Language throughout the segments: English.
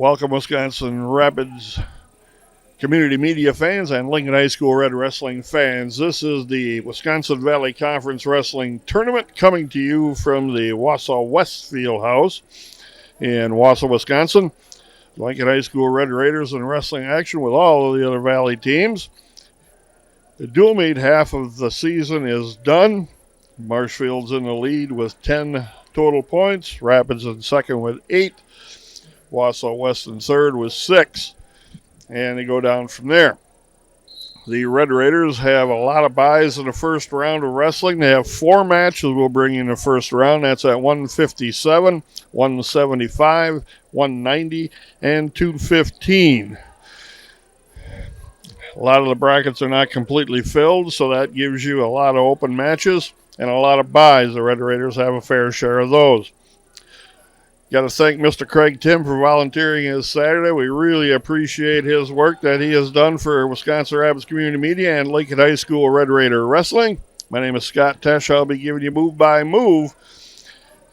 Welcome, Wisconsin Rapids community media fans and Lincoln High School Red Wrestling fans. This is the Wisconsin Valley Conference Wrestling Tournament coming to you from the Wausau West Fieldhouse in Wausau, Wisconsin. Lincoln High School Red Raiders in wrestling action with all of the other Valley teams. The dual meet half of the season is done. Marshfield's in the lead with 10 total points. Rapids in second with 8. Wausau West in third with 6. And they go down from there. The Red Raiders have a lot of buys in the first round of wrestling. They have 4 matches we'll bring in the first round. That's at 157, 175, 190, and 215. A lot of the brackets are not completely filled, so that gives you a lot of open matches and a lot of buys. The Red Raiders have a fair share of those. Got to thank Mr. Craig Tim for volunteering his Saturday. We really appreciate his work that he has done for Wisconsin Rapids Community Media and Lincoln High School Red Raider Wrestling. My name is Scott Tesch. I'll be giving you move by move.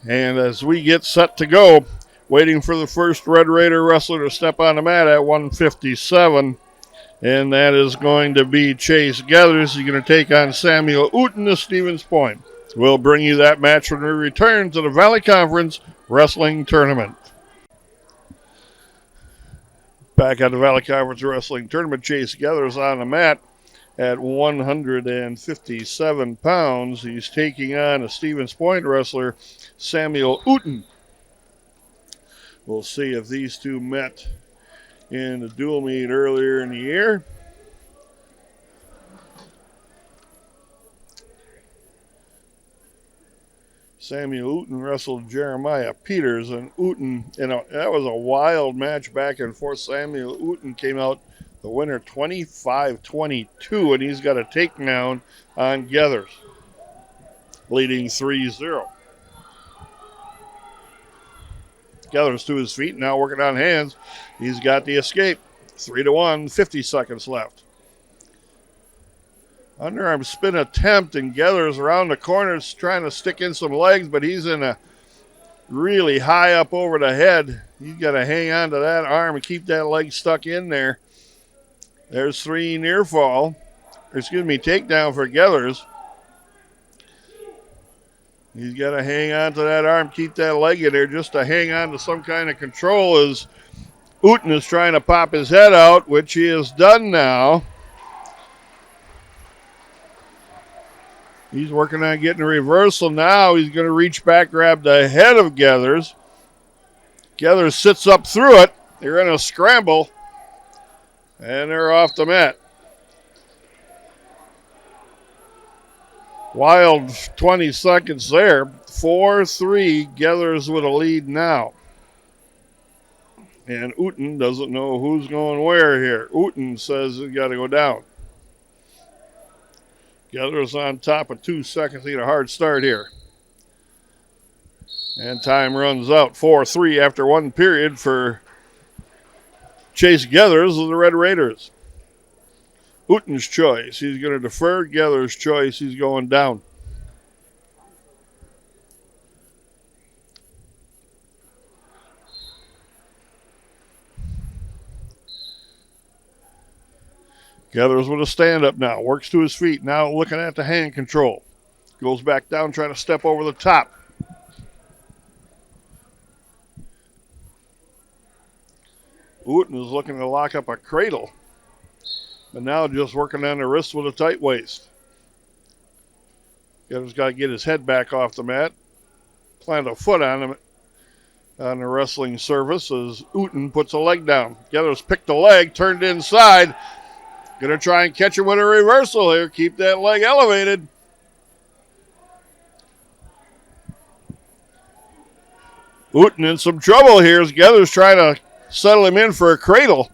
And as we get set to go, waiting for the first Red Raider wrestler to step on the mat at 157. And that is going to be Chase Gathers. He's going to take on Samuel Uten of Stevens Point. We'll bring you that match when we return to the Valley Conference Wrestling Tournament. Back at the Valley Conference Wrestling Tournament, Chase Gathers on the mat at 157 pounds. He's taking on a Stevens Point wrestler, Samuel Uten. We'll see if these two met in the dual meet earlier in the year. Samuel Uten wrestled Jeremiah Peters, and Uten, that was a wild match back and forth. Samuel Uten came out the winner 25-22, and he's got a takedown on Gathers, leading 3-0. Gathers to his feet, now working on hands. He's got the escape. 3-1, 50 seconds left. Underarm spin attempt, and Gathers around the corners trying to stick in some legs, but he's in a really high up over the head. He's got to hang on to that arm and keep that leg stuck in there. There's 3 takedown for Gathers. He's got to hang on to that arm, keep that leg in there just to hang on to some kind of control as Uten is trying to pop his head out, which he has done now. He's working on getting a reversal now. He's going to reach back, grab the head of Gathers. Gathers sits up through it. They're in a scramble, and they're off the mat. Wild 20 seconds there. 4-3, Gathers with a lead now. And Uten doesn't know who's going where here. Uten says he's got to go down. Gathers on top of 2 seconds. Need a hard start here. And time runs out. 4-3 after 1 period for Chase Gathers of the Red Raiders. Uten's choice. He's going to defer. Gathers' choice. He's going down. Gathers with a stand-up now. Works to his feet. Now looking at the hand control. Goes back down, trying to step over the top. Uten is looking to lock up a cradle. But now just working on the wrist with a tight waist. Gathers got to get his head back off the mat. Plant a foot on him on the wrestling surface as Uten puts a leg down. Gathers picked the leg, turned inside. Going to try and catch him with a reversal here. Keep that leg elevated. Uten in some trouble here as Gathers trying to settle him in for a cradle.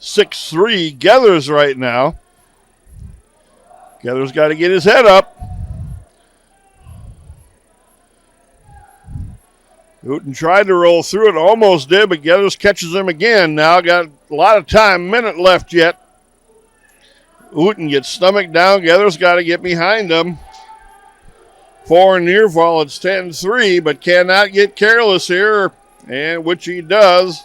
6-3 Gathers right now. Gathers got to get his head up. Uten tried to roll through it, almost did, but Gathers catches him again. Now got a lot of time, minute left yet. Uten gets stomach down. Gathers got to get behind him. 4 near fall. It's 10-3, but cannot get careless here and which he does.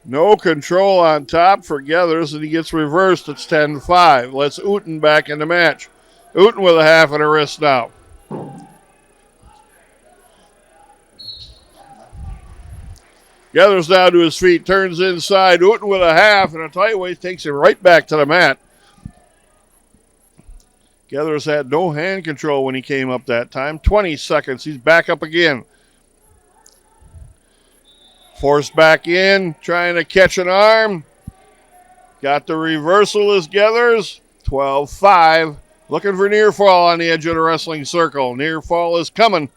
No control on top for Geathers, and he gets reversed. It's 10-5. Let's Uten back in the match. Uten with a half and a wrist now. Geathers down to his feet, turns inside. Uten with a half and a tight waist takes him right back to the mat. Geathers had no hand control when he came up that time. 20 seconds. He's back up again. Forced back in, trying to catch an arm. Got the reversal as Geathers. 12-5. Looking for near fall on the edge of the wrestling circle. Near fall is coming.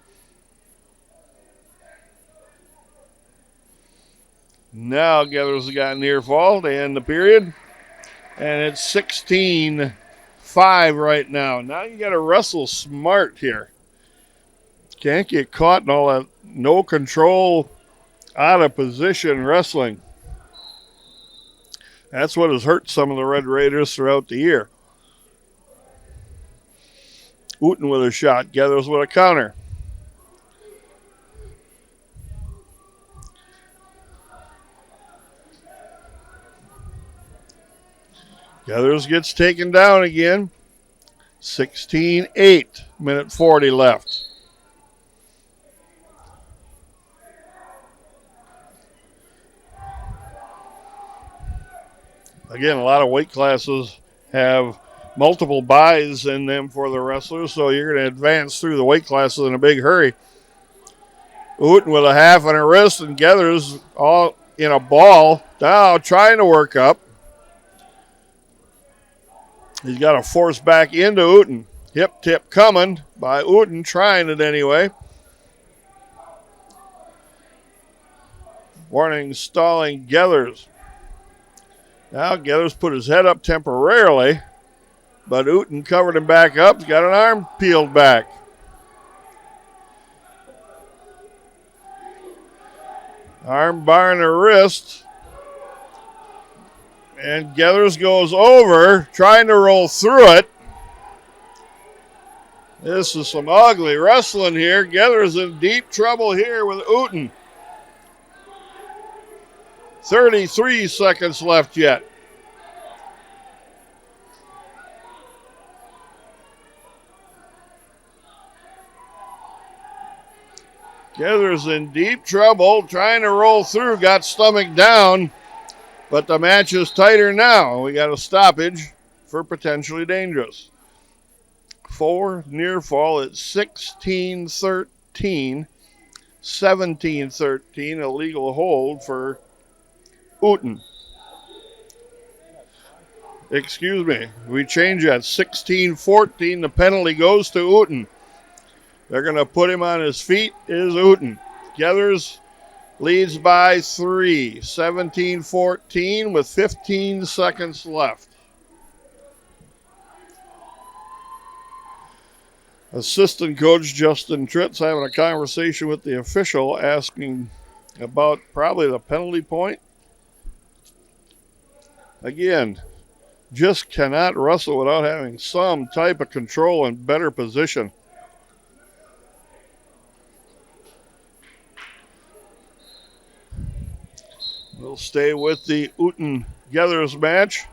Now Geathers has got near fall to end the period. And it's 16-5 right now. Now you got to wrestle smart here. Can't get caught in all that no control, out of position wrestling. That's what has hurt some of the Red Raiders throughout the year. Uten with a shot. Geathers with a counter. Geathers gets taken down again. 16-8. Minute 40 left. Again, a lot of weight classes have multiple buys in them for the wrestlers, so you're going to advance through the weight classes in a big hurry. Uten with a half and a wrist, and Geathers all in a ball. Now trying to work up. He's got to force back into Uten. Hip tip coming by Uten, trying it anyway. Warning, stalling Geathers. Now Geathers put his head up temporarily, but Uten covered him back up. He's got an arm peeled back. Arm bar and a wrist. And Geathers goes over, trying to roll through it. This is some ugly wrestling here. Geathers in deep trouble here with Uten. 33 seconds left yet. Geathers in deep trouble, trying to roll through, got stomach down, but the match is tighter now. We got a stoppage for potentially dangerous. 4 near fall at 16-13, 17-13, illegal hold for Uten. Excuse me, we change that. 16-14, the penalty goes to Uten. They're going to put him on his feet, is Uten. Geathers leads by 3, 17-14 with 15 seconds left. Assistant coach Justin Tritz having a conversation with the official, asking about probably the penalty point. Again, just cannot wrestle without having some type of control and better position. We'll stay with the Uten Geathers match.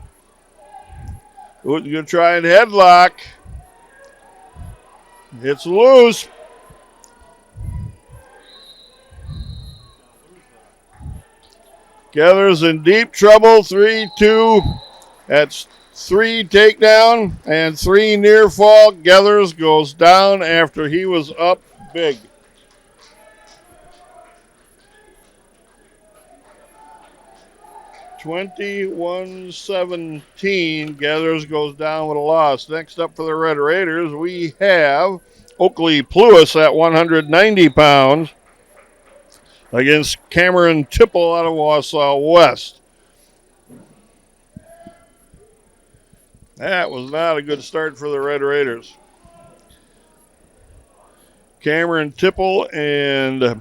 Uten going to try and headlock. It's loose. Geathers in deep trouble. 3-2. That's 3 takedown and 3 near fall. Geathers goes down after he was up big. $21-17. Geathers goes down with a loss. Next up for the Red Raiders, we have Oakley Pluis at 190 pounds against Cameron Tipple out of Wausau West. That was not a good start for the Red Raiders. Cameron Tipple and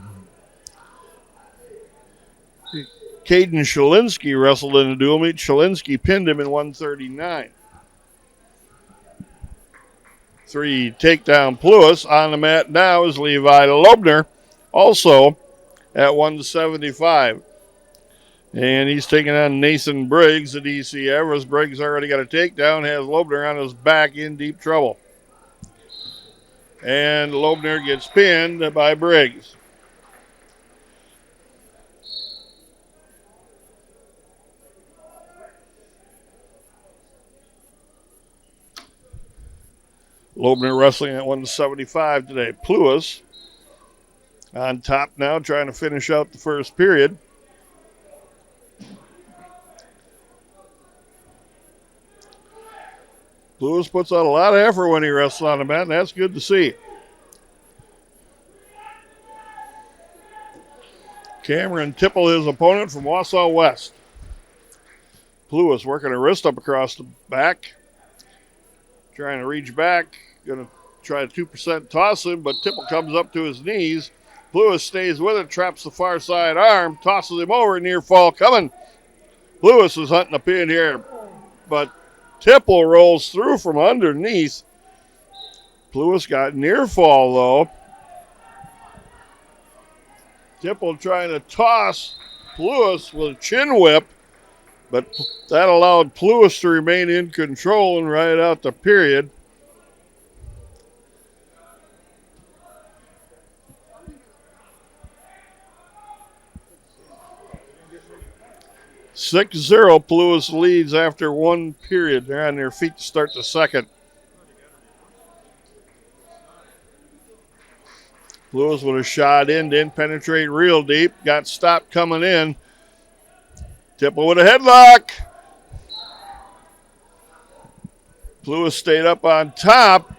Caden Shalinsky wrestled in a dual meet. Shalinsky pinned him in 139. 3 takedown Pluis. On the mat now is Levi Lobner, also at 175. And he's taking on Nathan Briggs at DC Everest. Briggs already got a takedown, has Loebner on his back in deep trouble. And Loebner gets pinned by Briggs. Loebner wrestling at 175 today. Pluis on top now, trying to finish out the first period. Pluis puts out a lot of effort when he wrestles on the mat, and that's good to see. Cameron Tipple, his opponent from Wausau West. Pluis working a wrist up across the back. Trying to reach back. Going to try a 2% toss him, but Tipple comes up to his knees. Pluis stays with it, traps the far side arm, tosses him over, near fall coming. Pluis is hunting a pin here, but Tipple rolls through from underneath. Pluis got near fall though. Tipple trying to toss Pluis with a chin whip, but that allowed Pluis to remain in control and ride out the period. (6-0) Pluis leads after one period. They're on their feet to start the second. Pluis with a shot in, didn't penetrate real deep. Got stopped coming in. Tipple with a headlock. Pluis stayed up on top.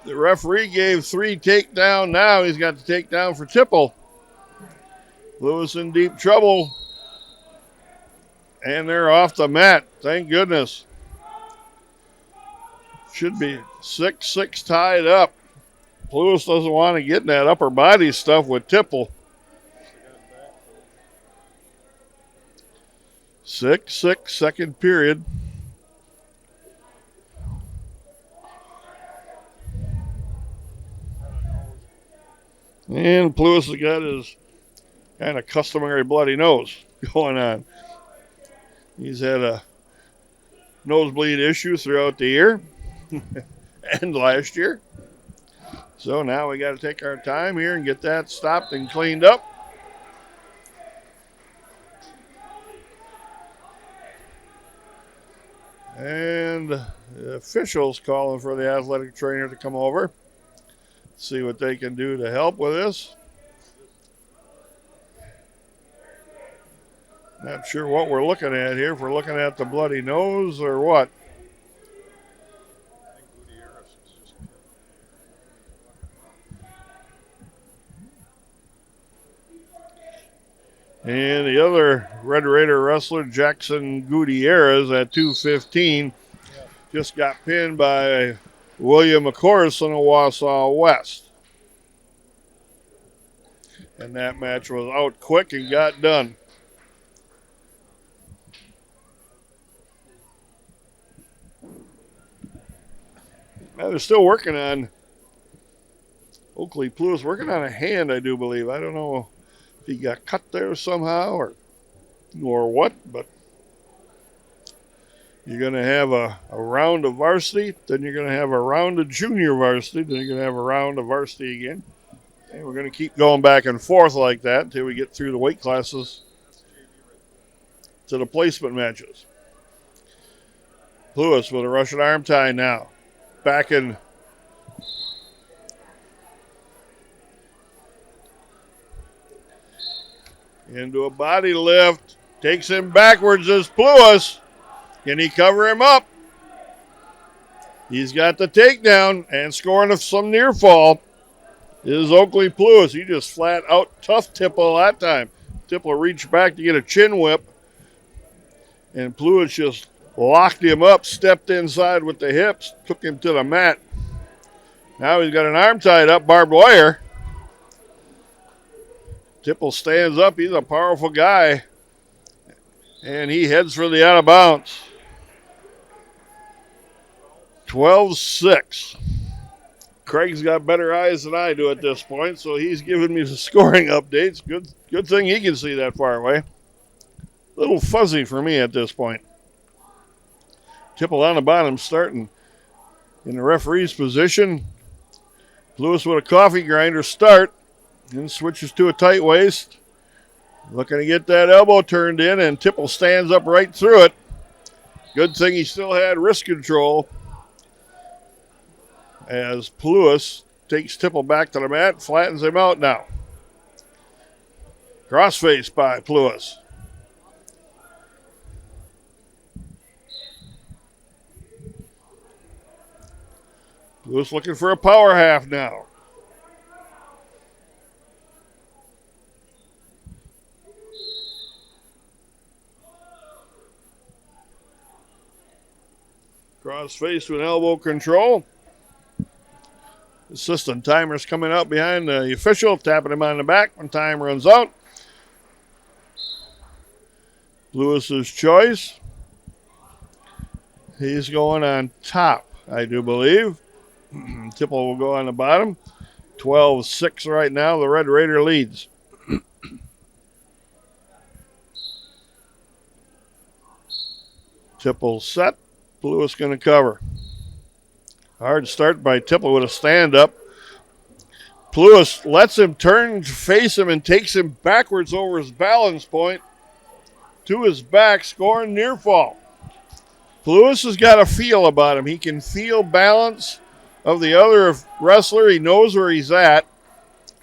The referee gave 3 takedown. Now he's got the takedown for Tipple. Pluis in deep trouble. And they're off the mat. Thank goodness. Should be 6-6 tied up. Pluis doesn't want to get in that upper body stuff with Tipple. 6-6 second period. And Pluis has got his kind of customary bloody nose going on. He's had a nosebleed issue throughout the year and last year. So now we got to take our time here and get that stopped and cleaned up. And the officials calling for the athletic trainer to come over. See what they can do to help with this. Not sure what we're looking at here. If we're looking at the bloody nose or what. And the other Red Raider wrestler, Jackson Gutierrez, at 215, just got pinned by William McCorson of Wausau West. And that match was out quick and got done. Now they're still working on Oakley Pluis, working on a hand, I do believe. I don't know if he got cut there somehow or what, but you're going to have a round of varsity, then you're going to have a round of junior varsity, then you're going to have a round of varsity again. And we're going to keep going back and forth like that until we get through the weight classes to the placement matches. Pluis with a Russian arm tie now. Back in into a body lift. Takes him backwards as Pluis. Can he cover him up? He's got the takedown and scoring some near fall is Oakley Pluis. He just flat out tough Tipple that time. Tipple reached back to get a chin whip. And Pluis just locked him up, stepped inside with the hips, took him to the mat. Now he's got an arm tied up, barbed wire. Tipple stands up. He's a powerful guy. And he heads for the out of bounds. 12-6. Craig's got better eyes than I do at this point, so he's giving me the scoring updates. Good thing he can see that far away. A little fuzzy for me at this point. Tipple on the bottom, starting in the referee's position. Lewis with a coffee grinder start, then switches to a tight waist. Looking to get that elbow turned in, and Tipple stands up right through it. Good thing he still had wrist control as Lewis takes Tipple back to the mat, flattens him out now. Crossface by Lewis. Lewis looking for a power half now. Crossface with elbow control. Assistant timer's coming out behind the official, tapping him on the back when time runs out. Lewis's choice. He's going on top, I do believe. Tipple will go on the bottom. 12-6 right now. The Red Raider leads. Tipple set. Lewis going to cover. Hard start by Tipple with a stand-up. Lewis lets him turn to face him and takes him backwards over his balance point to his back, scoring near fall. Lewis has got a feel about him. He can feel balance of the other wrestler. He knows where he's at.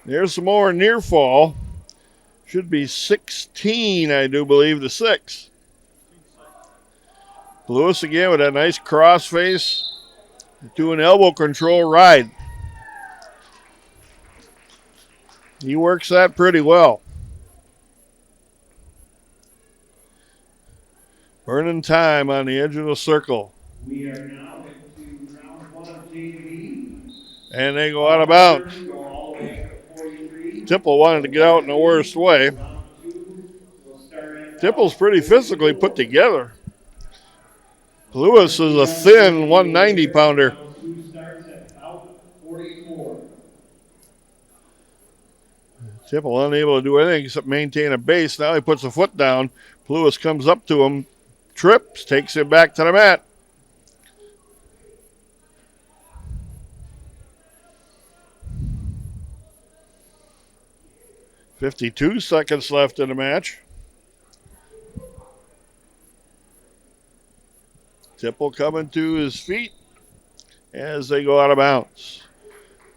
There's some more near fall. Should be 16, I do believe, to 6. Lewis again with that nice crossface to an elbow control ride. He works that pretty well. Burning time on the edge of the circle. We are now into round 1 of JV. And they go out of bounds. Tipple wanted to get out in the worst way. Tipple's pretty physically put together. Lewis is a thin 190-pounder. Tipple unable to do anything except maintain a base. Now he puts a foot down. Lewis comes up to him, trips, takes him back to the mat. .52 seconds left in the match. Tipple coming to his feet as they go out of bounds.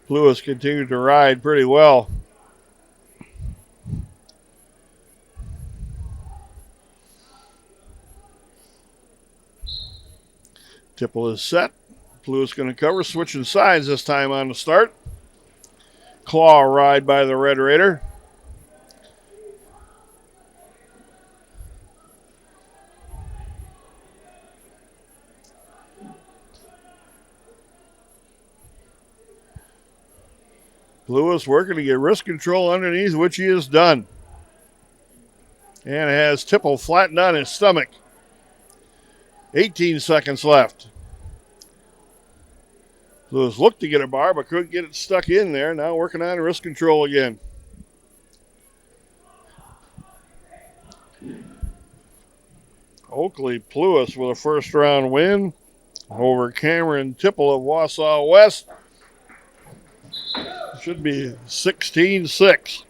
Lewis continued to ride pretty well. Tipple is set. Lewis going to cover, switching sides this time on the start. Claw ride by the Red Raider. Lewis working to get wrist control underneath, which he has done. And has Tipple flattened on his stomach. 18 seconds left. Lewis looked to get a bar, but couldn't get it stuck in there. Now working on wrist control again. Oakley Lewis with a first-round win over Cameron Tipple of Wausau West. Should be 16-6.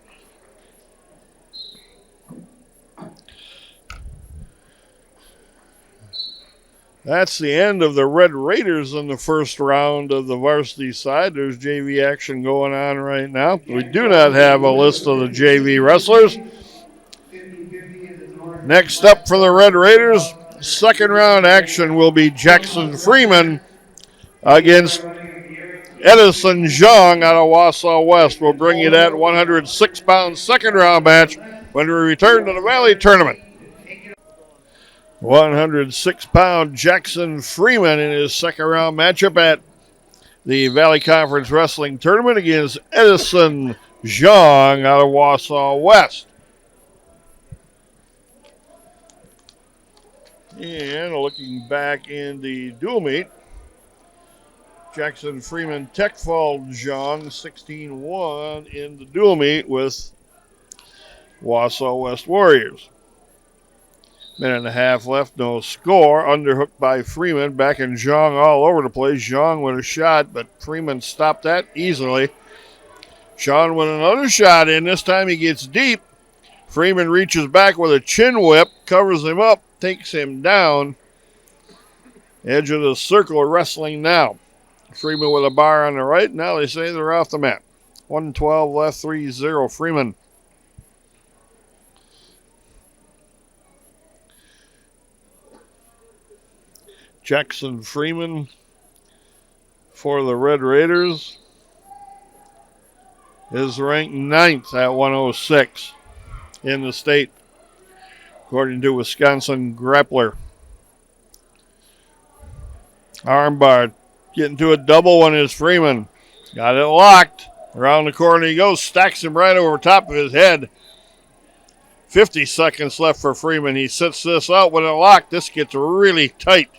That's the end of the Red Raiders in the first round of the varsity side. There's JV action going on right now. We do not have a list of the JV wrestlers. Next up for the Red Raiders, second round action will be Jackson Freeman against Edison Zhang out of Wausau West. We'll bring you that 106-pound second round match when we return to the Valley Tournament. 106-pound Jackson Freeman in his second round matchup at the Valley Conference Wrestling Tournament against Edison Zhang out of Wausau West. And looking back in the dual meet, Jackson Freeman Tech Fall Jong 16-1 in the dual meet with Wausau West Warriors. Minute and a half left, no score. Underhooked by Freeman. Back in Jong all over the place. Jong with a shot, but Freeman stopped that easily. Sean with another shot in. This time he gets deep. Freeman reaches back with a chin whip, covers him up, takes him down. Edge of the circle wrestling now. Freeman with a bar on the right. Now they say they're off the mat. 112 left, 3-0 Freeman. Jackson Freeman for the Red Raiders is ranked 9th at 106 in the state, according to Wisconsin Grappler. Armbar getting to a double one is Freeman. Got it locked. Around the corner he goes, stacks him right over top of his head. 50 seconds left for Freeman. He sits this out with it locked. This gets really tight.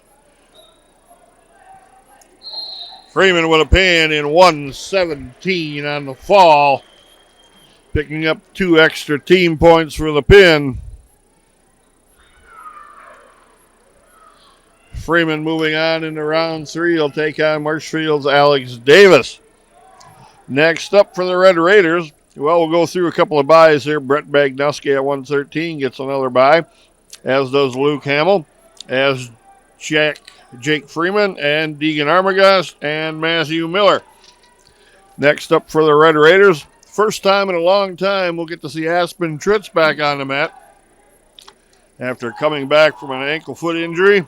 Freeman with a pin in 117 on the fall. Picking up 2 extra team points for the pin. Freeman moving on into round 3. He'll take on Marshfield's Alex Davis. Next up for the Red Raiders. Well, we'll go through a couple of buys here. Brett Bagnowski at 113 gets another buy, as does Luke Hamill, as Jake Freeman and Deegan Armagast and Matthew Miller. Next up for the Red Raiders, first time in a long time, we'll get to see Aspen Tritz back on the mat. After coming back from an ankle foot injury,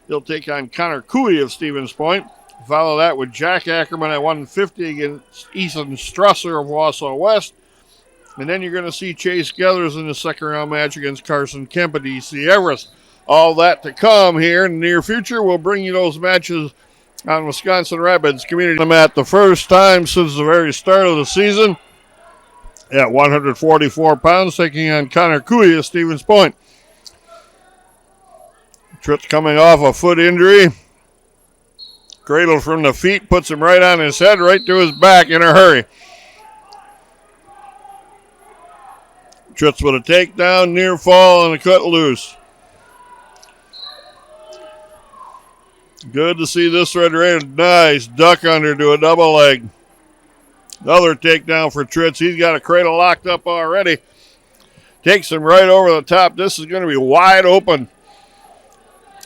he'll take on Connor Cooey of Stevens Point. Follow that with Jack Ackerman at 150 against Ethan Strasser of Wausau West. And then you're going to see Chase Gethers in the second round match against Carson Kemp at EC Everest. All that to come here in the near future. We'll bring you those matches on Wisconsin Rapids Community Mat the first time since the very start of the season at 144 pounds, taking on Connor Cooey of Stevens Point. Tritz coming off a foot injury. Cradle from the feet, puts him right on his head, right to his back in a hurry. Tritz with a takedown, near fall, and a cut loose. Good to see this Red Raider. Nice duck under to a double leg. Another takedown for Tritz. He's got a cradle locked up already. Takes him right over the top. This is going to be wide open.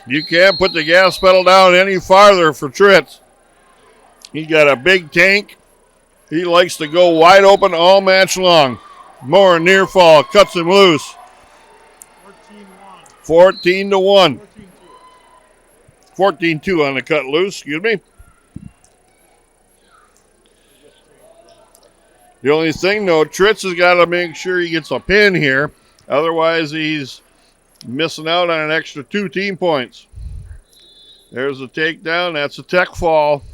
You can't put the gas pedal down any farther for Tritz. He's got a big tank. He likes to go wide open all match long. More near fall. Cuts him loose. 14-1. 14-2 on the cut loose. Excuse me. The only thing, though, Tritz has got to make sure he gets a pin here. Otherwise, he's missing out on an extra 2 team points. There's a takedown. That's a tech fall.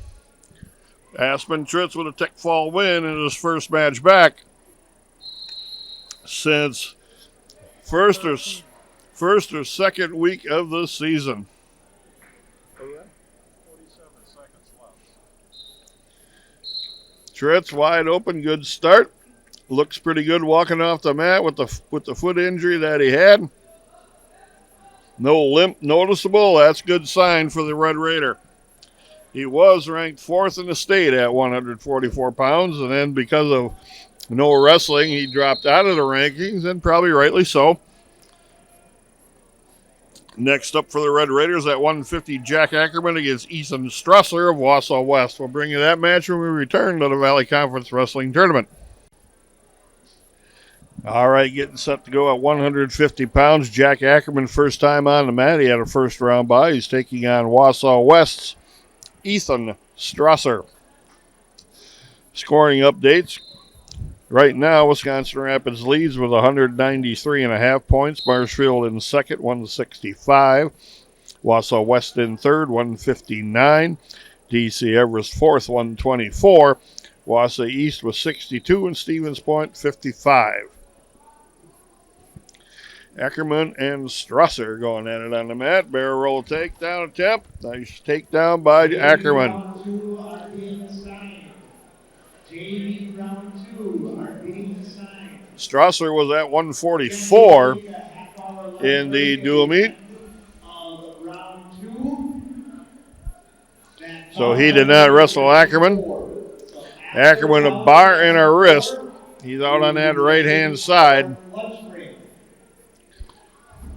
Aspen Tritz with a tech fall win in his first match back since first or second week of the season. 47 seconds left. Tritz wide open, good start. Looks pretty good walking off the mat with the foot injury that he had. No limp noticeable. That's a good sign for the Red Raider. He was ranked 4th in the state at 144 pounds, and then because of no wrestling, he dropped out of the rankings, and probably rightly so. Next up for the Red Raiders at 150, Jack Ackerman against Ethan Strasser of Wausau West. We'll bring you that match when we return to the Valley Conference Wrestling Tournament. All right, getting set to go at 150 pounds. Jack Ackerman, first time on the mat. He had a first round bye. He's taking on Wausau West's Ethan Strasser. Scoring updates. Right now, Wisconsin Rapids leads with 193.5 points. Marshfield in second, 165. Wausau West in third, 159. DC Everest fourth, 124. Wausau East was 62 and Stevens Point 55. Ackerman and Strasser going at it on the mat. Barrel roll takedown attempt. Nice takedown by Ackerman. JV round 2 are being assigned. Strasser was at We'll 144 take a half-hour lunch in the break at dual meet. end of round 2. So he did not wrestle Ackerman. So Ackerman, a bar and a wrist. He's out on that right-hand side. Lunch break.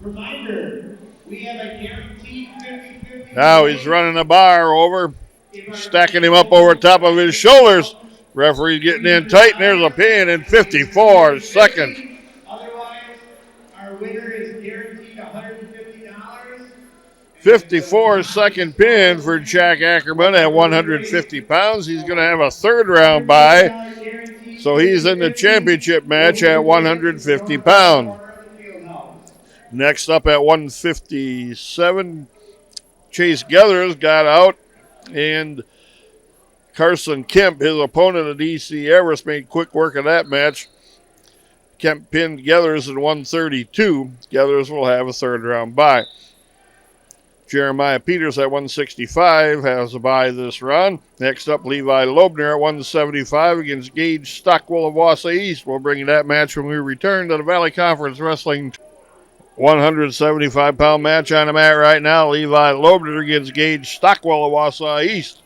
Reminder, we have a guaranteed 50-50. Now he's running a bar over, stacking him up over top of his shoulders. Referee's getting in tight, and there's a pin in 54 seconds. Otherwise, our winner is guaranteed $150. 54-second pin for Jack Ackerman at 150 pounds. He's going to have a third round bye, so he's in the championship match at 150 pounds. Next up at 157, Chase Geathers got out, and Carson Kemp, his opponent at DC Everest, made quick work of that match. Kemp pinned Geathers at 132. Geathers will have a third round bye. Jeremiah Peters at 165 has a bye this round. Next up, Levi Loebner at 175 against Gage Stockwell of Wausau East. We'll bring you that match when we return to the Valley Conference Wrestling 175-pound match on the mat right now. Levi Loebner against Gage Stockwell of Wausau East.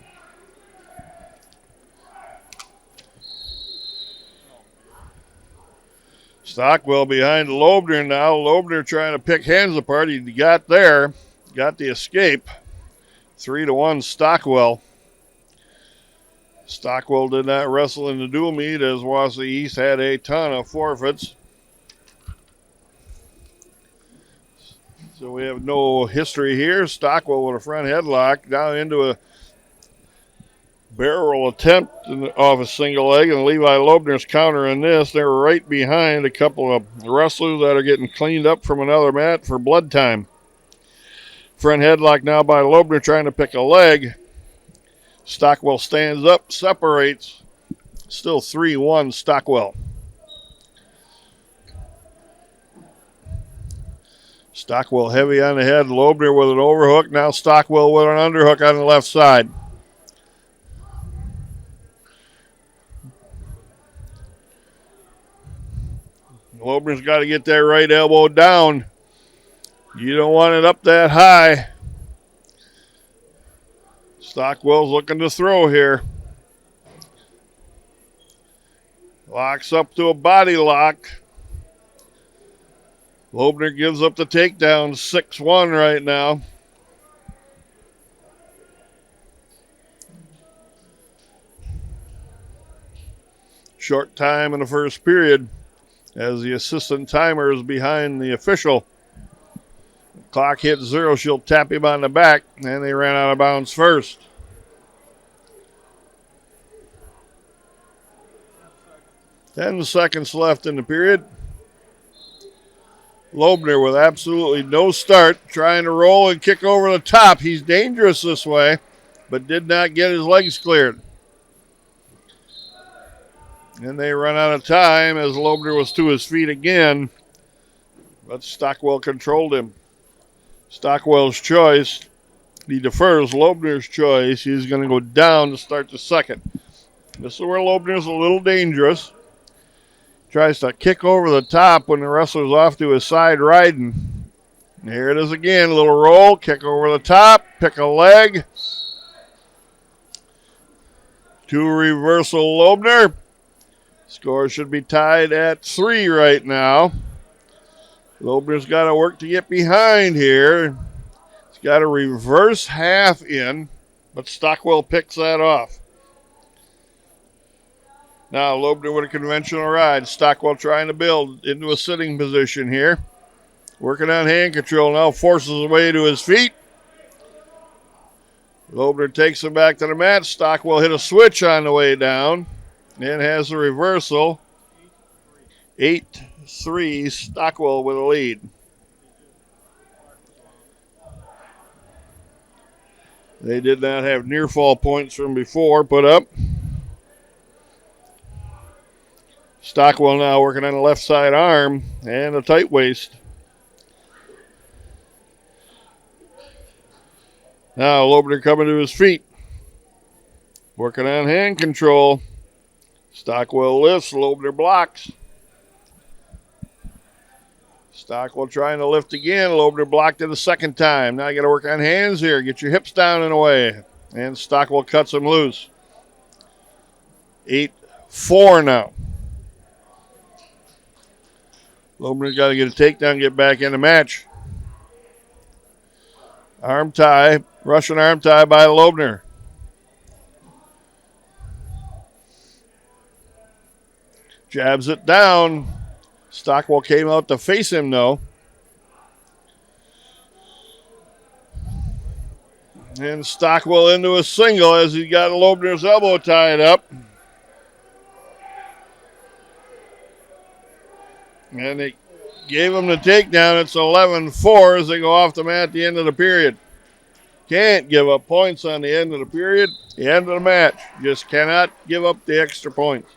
Stockwell behind Loebner now. Loebner trying to pick hands apart. He got there. Got the escape. 3-1 Stockwell. Stockwell did not wrestle in the dual meet as Wausau East had a ton of forfeits. So we have no history here. Stockwell with a front headlock down into a barrel attempt off a single leg, and Levi Loebner's countering this. They're right behind a couple of wrestlers that are getting cleaned up from another mat for blood time. Front headlock now by Loebner trying to pick a leg. Stockwell stands up, separates. Still 3-1 Stockwell. Stockwell heavy on the head. Loebner with an overhook. Now Stockwell with an underhook on the left side. Loebner's got to get that right elbow down. You don't want it up that high. Stockwell's looking to throw here. Locks up to a body lock. Loebner gives up the takedown, 6-1 right now. Short time in the first period as the assistant timer is behind the official. Clock hits 0. She'll tap him on the back, and they ran out of bounds first. Ten seconds left in the period. Loebner with absolutely no start, trying to roll and kick over the top. He's dangerous this way, but did not get his legs cleared. And they run out of time as Loebner was to his feet again, but Stockwell controlled him. Stockwell's choice. He defers Loebner's choice. He's going to go down to start the second. This is where Loebner's a little dangerous. Tries to kick over the top when the wrestler's off to his side riding. Here it is again. A little roll, kick over the top, pick a leg. Two reversal Loebner. Score should be tied at 3 right now. Loebner's got to work to get behind here. He's got a reverse half in, but Stockwell picks that off. Now Loebner with a conventional ride. Stockwell trying to build into a sitting position here. Working on hand control now, forces his way to his feet. Loebner takes him back to the mat. Stockwell hit a switch on the way down and has a reversal. 8-3, Stockwell with a lead. They did not have near fall points from before put up. Stockwell now working on the left side arm and a tight waist. Now Loebner coming to his feet. Working on hand control. Stockwell lifts, Loebner blocks. Stockwell trying to lift again. Loebner blocked it a second time. Now you got to work on hands here. Get your hips down and away. And Stockwell cuts him loose. 8-4 now. Loebner's got to get a takedown, get back in the match. Arm tie, Russian arm tie by Loebner. Jabs it down. Stockwell came out to face him, though. And Stockwell into a single as he got Loebner's elbow tied up. And they gave him the takedown. It's 11-4 as they go off the mat at the end of the period. Can't give up points on the end of the period. The end of the match. Just cannot give up the extra points.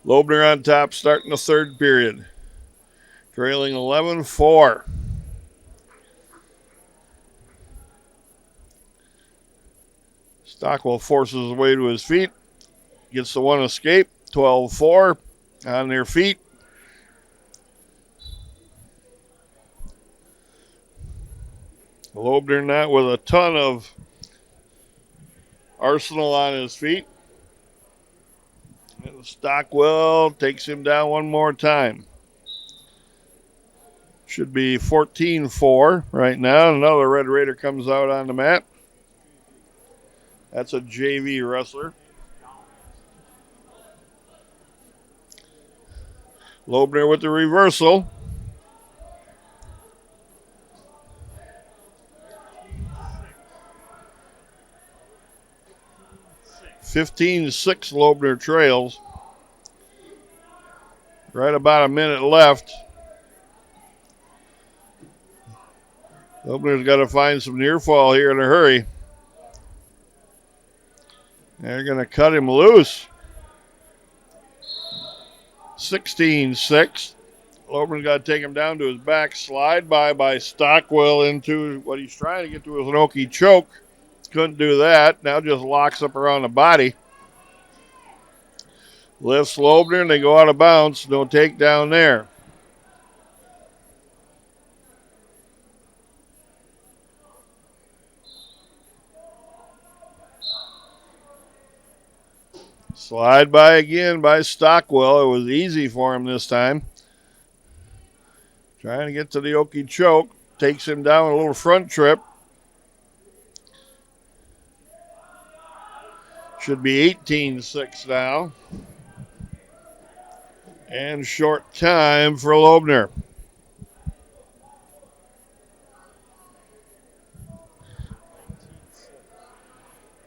Loebner on top starting the third period. Trailing 11-4. Stockwell forces his way to his feet. Gets the one escape. 12-4 on their feet. Loebner not with a ton of arsenal on his feet. And Stockwell takes him down one more time. Should be 14-4 right now. Another Red Raider comes out on the mat. That's a JV wrestler. Loebner with the reversal. 15-6 Loebner trails. Right about a minute left. Loebner's got to find some near fall here in a hurry. They're going to cut him loose. 16-6. Loebner's got to take him down to his back. Slide by Stockwell into what he's trying to get to is an Okie choke. Couldn't do that. Now just locks up around the body. Lifts Loebner and they go out of bounds. No takedown there. Slide by again by Stockwell. It was easy for him this time. Trying to get to the Okie choke. Takes him down a little front trip. Should be 18-6 now. And short time for Loebner.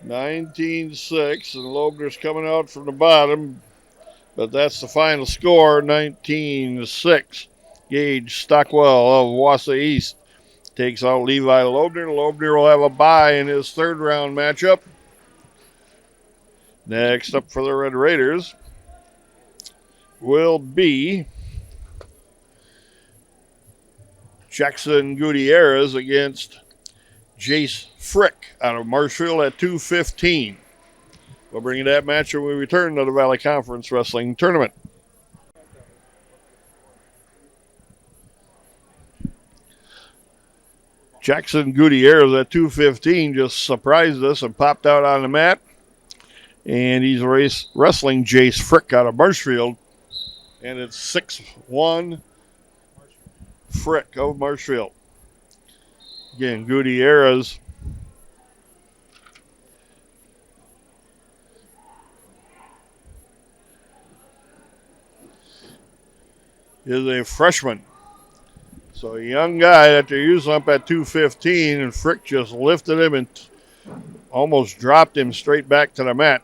19-6, and Loebner's coming out from the bottom, but that's the final score, 19-6. Gage Stockwell of Wausau East takes out Levi Loebner. Loebner will have a bye in his third round matchup. Next up for the Red Raiders will be Jackson Gutierrez against Jace Frick out of Marshfield at 2:15. We'll bring you that match when we return to the Valley Conference Wrestling Tournament. Jackson Gutierrez at 2:15 just surprised us and popped out on the mat. And he's wrestling Jace Frick out of Marshfield. And it's 6-1 Frick of Marshfield. Again, Gutierrez is a freshman. So a young guy that they're using up at 2:15, and Frick just lifted him and almost dropped him straight back to the mat.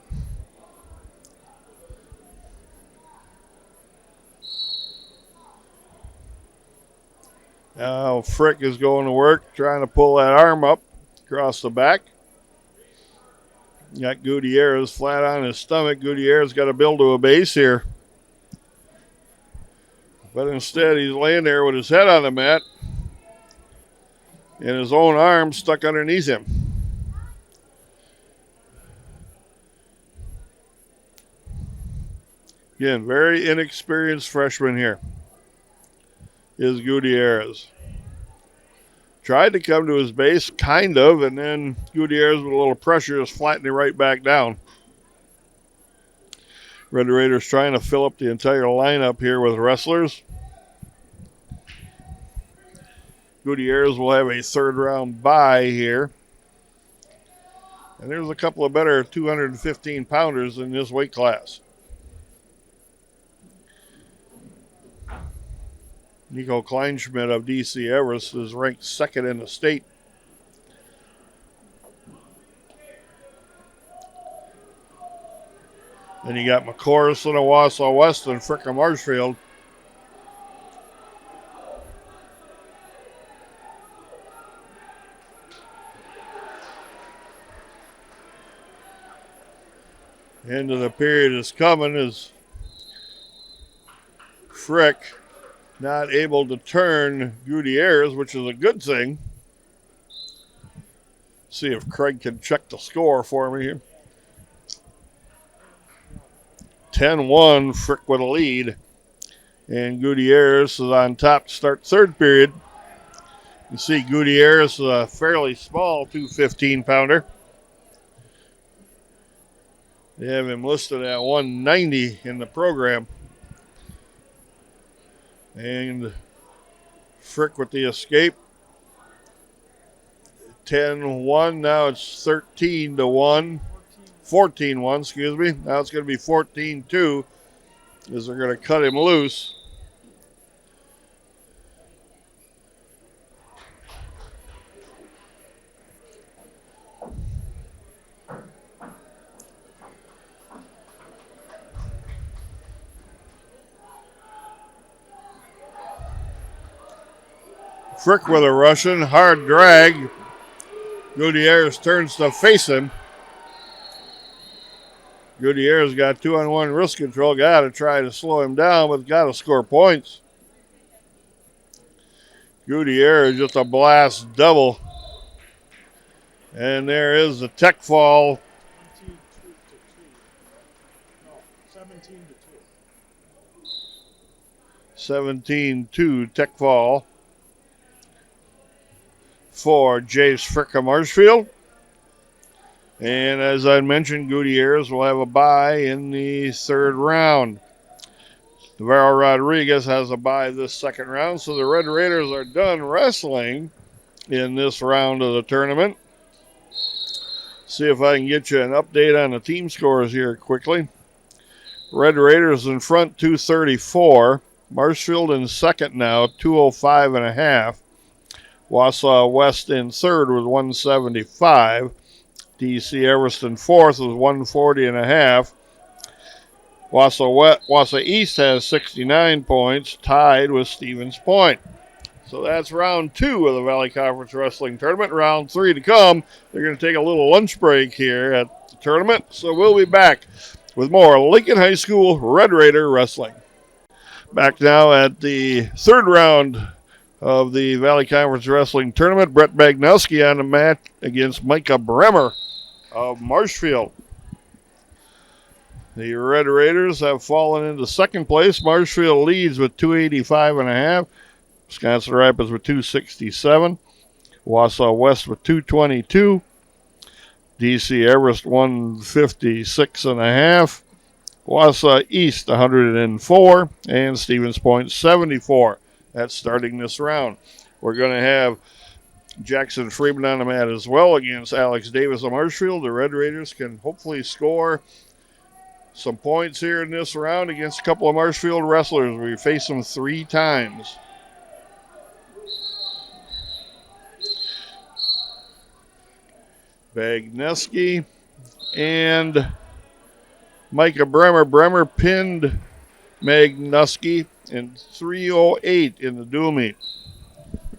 Now Frick is going to work, trying to pull that arm up across the back. Got Gutierrez flat on his stomach. Gutierrez got to build to a base here. But instead, he's laying there with his head on the mat and his own arm stuck underneath him. Again, very inexperienced freshman here is Gutierrez. Tried to come to his base, kind of, and then Gutierrez with a little pressure is flattening right back down. Red Raiders trying to fill up the entire lineup here with wrestlers. Gutierrez will have a third round bye here. And there's a couple of better 215 pounders in this weight class. Nico Kleinschmidt of DC Everest is ranked second in the state. Then you got McCorson of Wausau West and Frick of Marshfield. End of the period is coming as Frick not able to turn Gutierrez, which is a good thing. See if Craig can check the score for me here. 10-1, Frick with a lead. And Gutierrez is on top to start third period. You see Gutierrez is a fairly small 215-pounder. They have him listed at 190 in the program. And Frick with the escape. 10-1, now it's 13-1. 14-1, excuse me. Now it's going to be 14-2 as they're going to cut him loose. Frick with a Russian, hard drag. Gutierrez turns to face him. Gutierrez got 2-on-1 wrist control. Got to try to slow him down, but got to score points. Gutierrez just a blast double. And there is the tech fall. 17-2 tech fall for Jace Frick of Marshfield. And as I mentioned, Gutierrez will have a bye in the third round. Navarro Rodriguez has a bye this second round, so the Red Raiders are done wrestling in this round of the tournament. See if I can get you an update on the team scores here quickly. Red Raiders in front, 234. Marshfield in second now, 205 and a half. Wausau West in third with 175. DC Everest in fourth with 140 and a half. Wausau East has 69 points, tied with Stevens Point. So that's round 2 of the Valley Conference Wrestling Tournament. Round 3 to come. They're going to take a little lunch break here at the tournament. So we'll be back with more Lincoln High School Red Raider Wrestling. Back now at the third round of the Valley Conference Wrestling Tournament. Brett Bagnowski on the mat against Micah Bremer of Marshfield. The Red Raiders have fallen into second place. Marshfield leads with 285 and a half. Wisconsin Rapids with 267. Wausau West with 222. DC Everest 156 and a half. Wausau East 104. And Stevens Point 74. That's starting this round. We're going to have Jackson Freeman on the mat as well against Alex Davis of Marshfield. The Red Raiders can hopefully score some points here in this round against a couple of Marshfield wrestlers. We face them 3 times. Bagneski and Micah Bremer. Bremer pinned Magnuski in 3:08 in the dual meet.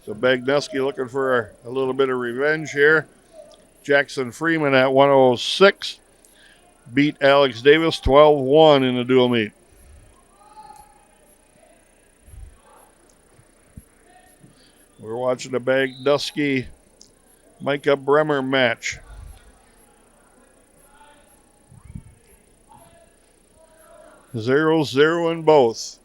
So Bagneski looking for a little bit of revenge here. Jackson Freeman at 106 beat Alex Davis 12-1 in the dual meet. We're watching the Bagneski Micah Bremer match. 0-0 in both.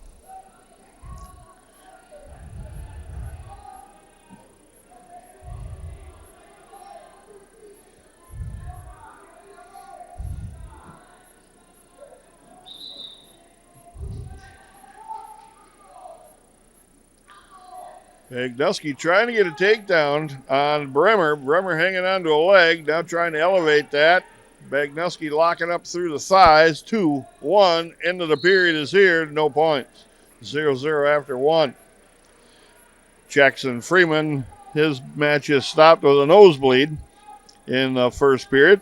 Bagnuski trying to get a takedown on Bremer. Bremer hanging onto a leg, now trying to elevate that. Bagnuski locking up through the thighs. 2-1. End of the period is here. No points. 0-0 after one. Jackson Freeman, his match is stopped with a nosebleed in the first period.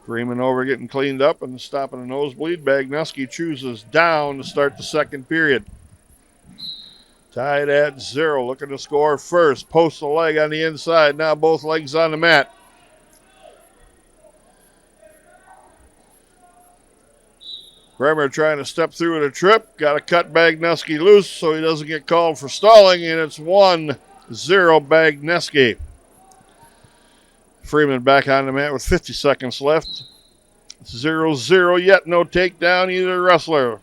Freeman over getting cleaned up and stopping a nosebleed. Bagnuski chooses down to start the second period. Tied at 0. Looking to score first. Posts the leg on the inside. Now both legs on the mat. Bremer trying to step through with a trip. Got to cut Bagnuski loose so he doesn't get called for stalling, and it's 1-0 Bagnuski. Freeman back on the mat with 50 seconds left. 0-0 yet. No takedown either wrestler.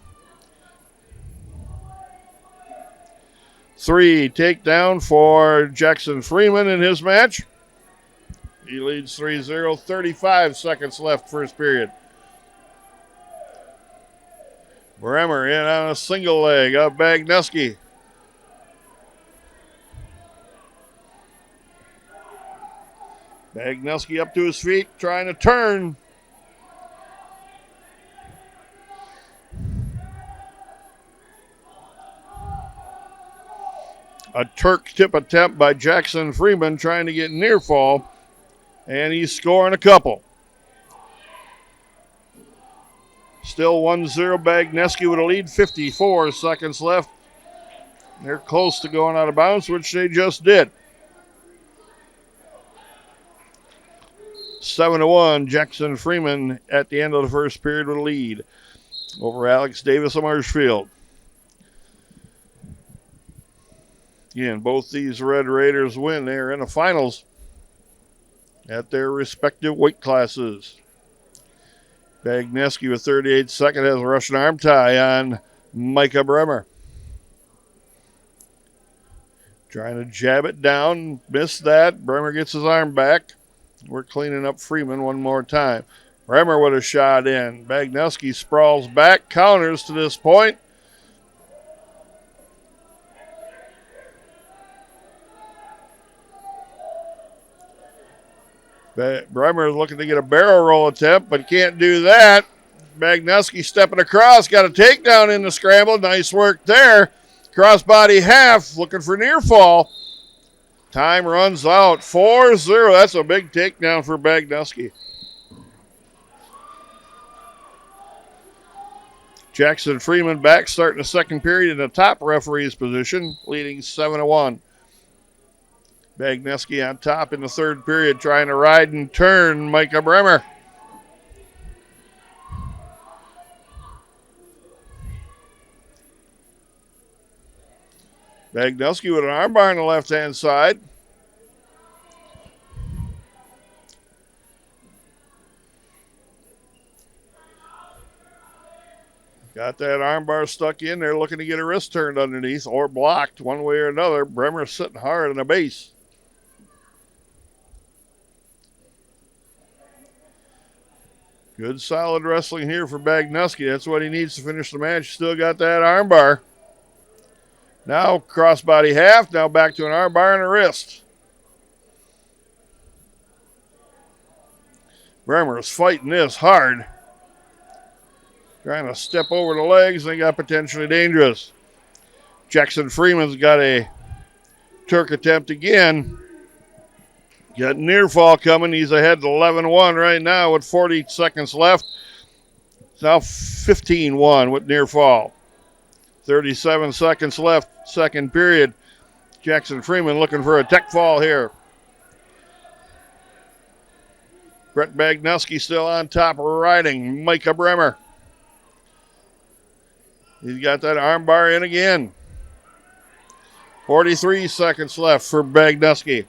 3 takedown for Jackson Freeman in his match. He leads 3-0. 35 seconds left first period. Bremer in on a single leg of Bagnuski. Bagnuski up to his feet, trying to turn. A Turk tip attempt by Jackson Freeman trying to get near fall, and he's scoring a couple. Still 1-0 Bagnuski with a lead, 54 seconds left. They're close to going out of bounds, which they just did. 7-1, Jackson Freeman at the end of the first period with a lead over Alex Davis of Marshfield. Again, both these Red Raiders win. They're in the finals at their respective weight classes. Bagnuski with 38 seconds has a Russian arm tie on Micah Bremer. Trying to jab it down, missed that. Bremer gets his arm back. We're cleaning up Freeman one more time. Bremer with a shot in. Bagnuski sprawls back, counters to this point. Bremer is looking to get a barrel roll attempt, but can't do that. Bagnuski stepping across, got a takedown in the scramble. Nice work there. Crossbody half, looking for near fall. Time runs out. 4-0. That's a big takedown for Bagnuski. Jackson Freeman back starting the second period in the top referee's position, leading 7-1. Bagnuski on top in the third period, trying to ride and turn Micah Bremer. Bagnuski with an armbar on the left-hand side. Got that armbar stuck in there, looking to get a wrist turned underneath or blocked one way or another. Bremer sitting hard on the base. Good solid wrestling here for Bagnuski. That's what he needs to finish the match. Still got that armbar. Now crossbody half. Now back to an armbar and a wrist. Bremer is fighting this hard. Trying to step over the legs. They got potentially dangerous. Jackson Freeman's got a Turk attempt again. Got near fall coming. He's ahead to 11-1 right now with 40 seconds left. It's now 15-1 with near fall. 37 seconds left, second period. Jackson Freeman looking for a tech fall here. Brett Bagnuski still on top, riding Micah Bremer. He's got that armbar in again. 43 seconds left for Bagnuski.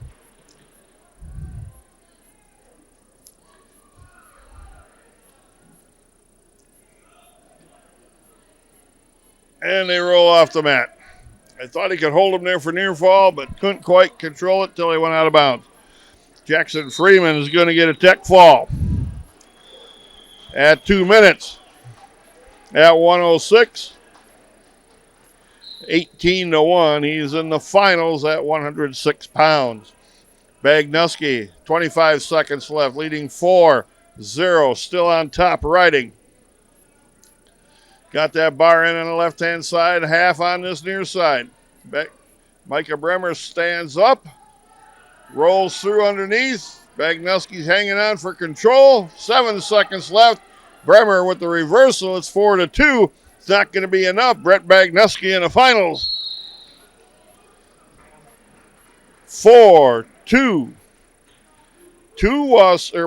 And they roll off the mat. I thought he could hold him there for near fall, but couldn't quite control it till he went out of bounds. Jackson Freeman is going to get a tech fall at 2 minutes. At 106, 18-1. He's in the finals at 106 pounds. Bagnuski, 25 seconds left, leading 4-0, still on top, riding. Got that bar in on the left-hand side, half on this near side. Micah Bremer stands up, rolls through underneath. Bagnuski's hanging on for control. 7 seconds left. Bremer with the reversal. It's 4-2. It's not going to be enough. Brett Bagnuski in the finals. 4-2.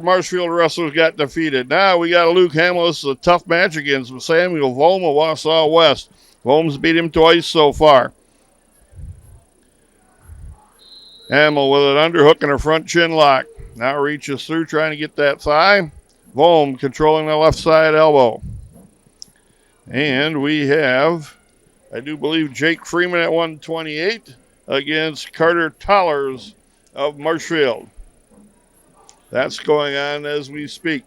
Marshfield wrestlers got defeated. Now we got Luke Hamill. This is a tough match against Samuel Volm of Wausau West. Volm's beat him twice so far. Hamill with an underhook and a front chin lock. Now reaches through trying to get that thigh. Volm controlling the left side elbow. And we have, I do believe, Jake Freeman at 128 against Carter Tollers of Marshfield. That's going on as we speak.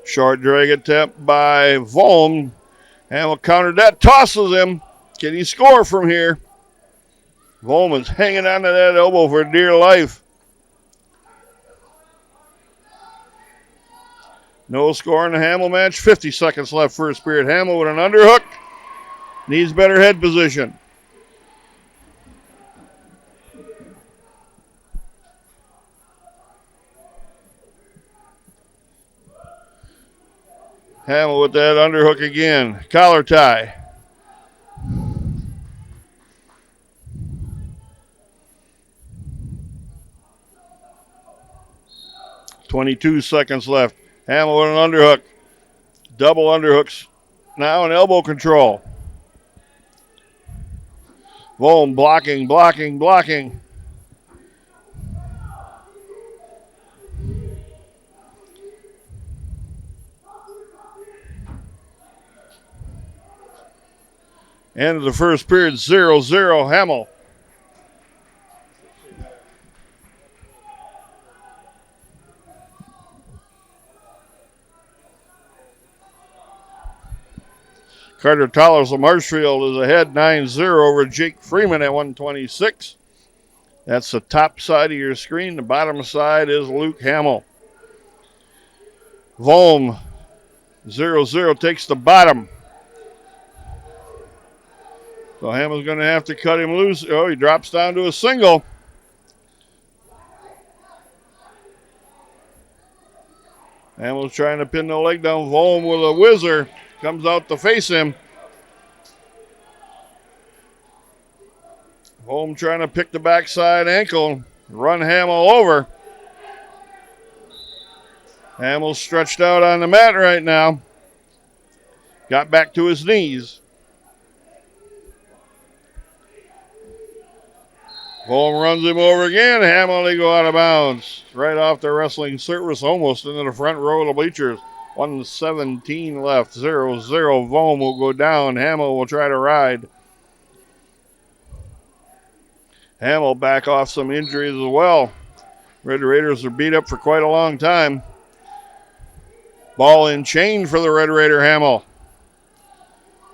Short drag attempt by Volm. Hamill countered that, tosses him. Can he score from here? Volm is hanging on to that elbow for dear life. No score in the Hamill match. 50 seconds left first period. Hamill with an underhook. Needs better head position. Hamill with that underhook again. Collar tie. .22 seconds left. Hamill with an underhook. Double underhooks. Now an elbow control. Volm blocking. End of the first period, 0-0 Hamill. Carter Tollers of Marshfield is ahead 9-0 over Jake Freeman at 126. That's the top side of your screen. The bottom side is Luke Hamill. Volm, 0-0, takes the bottom. So Hamill's going to have to cut him loose. Oh, he drops down to a single. Hamill's trying to pin the leg down. Volm with a whizzer. Comes out to face him. Volm trying to pick the backside ankle. Run Hamill over. Hamill's stretched out on the mat right now. Got back to his knees. Volm runs him over again. Hamill, they go out of bounds. Right off the wrestling service, almost into the front row of the bleachers. 1:17 left. 0-0. Volm will go down. Hamill will try to ride. Hamill back off some injuries as well. Red Raiders are beat up for quite a long time. Ball in chain for the Red Raider Hamill.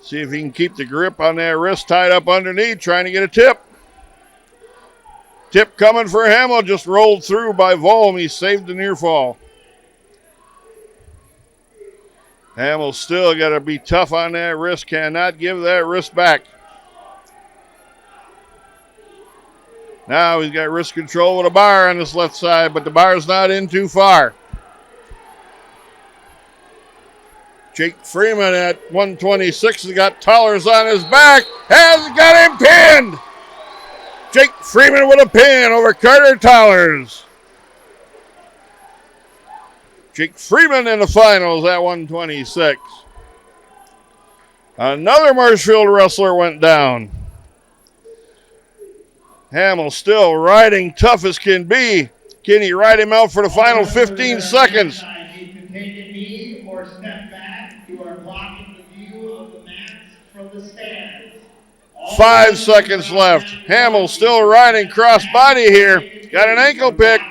See if he can keep the grip on that wrist tied up underneath, trying to get a tip. Tip coming for Hamill, just rolled through by Volm. He saved the near fall. Hamill still got to be tough on that wrist, cannot give that wrist back. Now he's got wrist control with a bar on his left side, but the bar's not in too far. Jake Freeman at 126 has got Tollers on his back, has got him pinned. Jake Freeman with a pin over Carter Tollers. Jake Freeman in the finals at 126. Another Marshfield wrestler went down. Hamill still riding tough as can be. Can he ride him out for the final 15 seconds? Need to take a knee or step back. You are blocking the view of the mats from the stands. 5 seconds left. Hamill still riding cross body here. Got an ankle pick.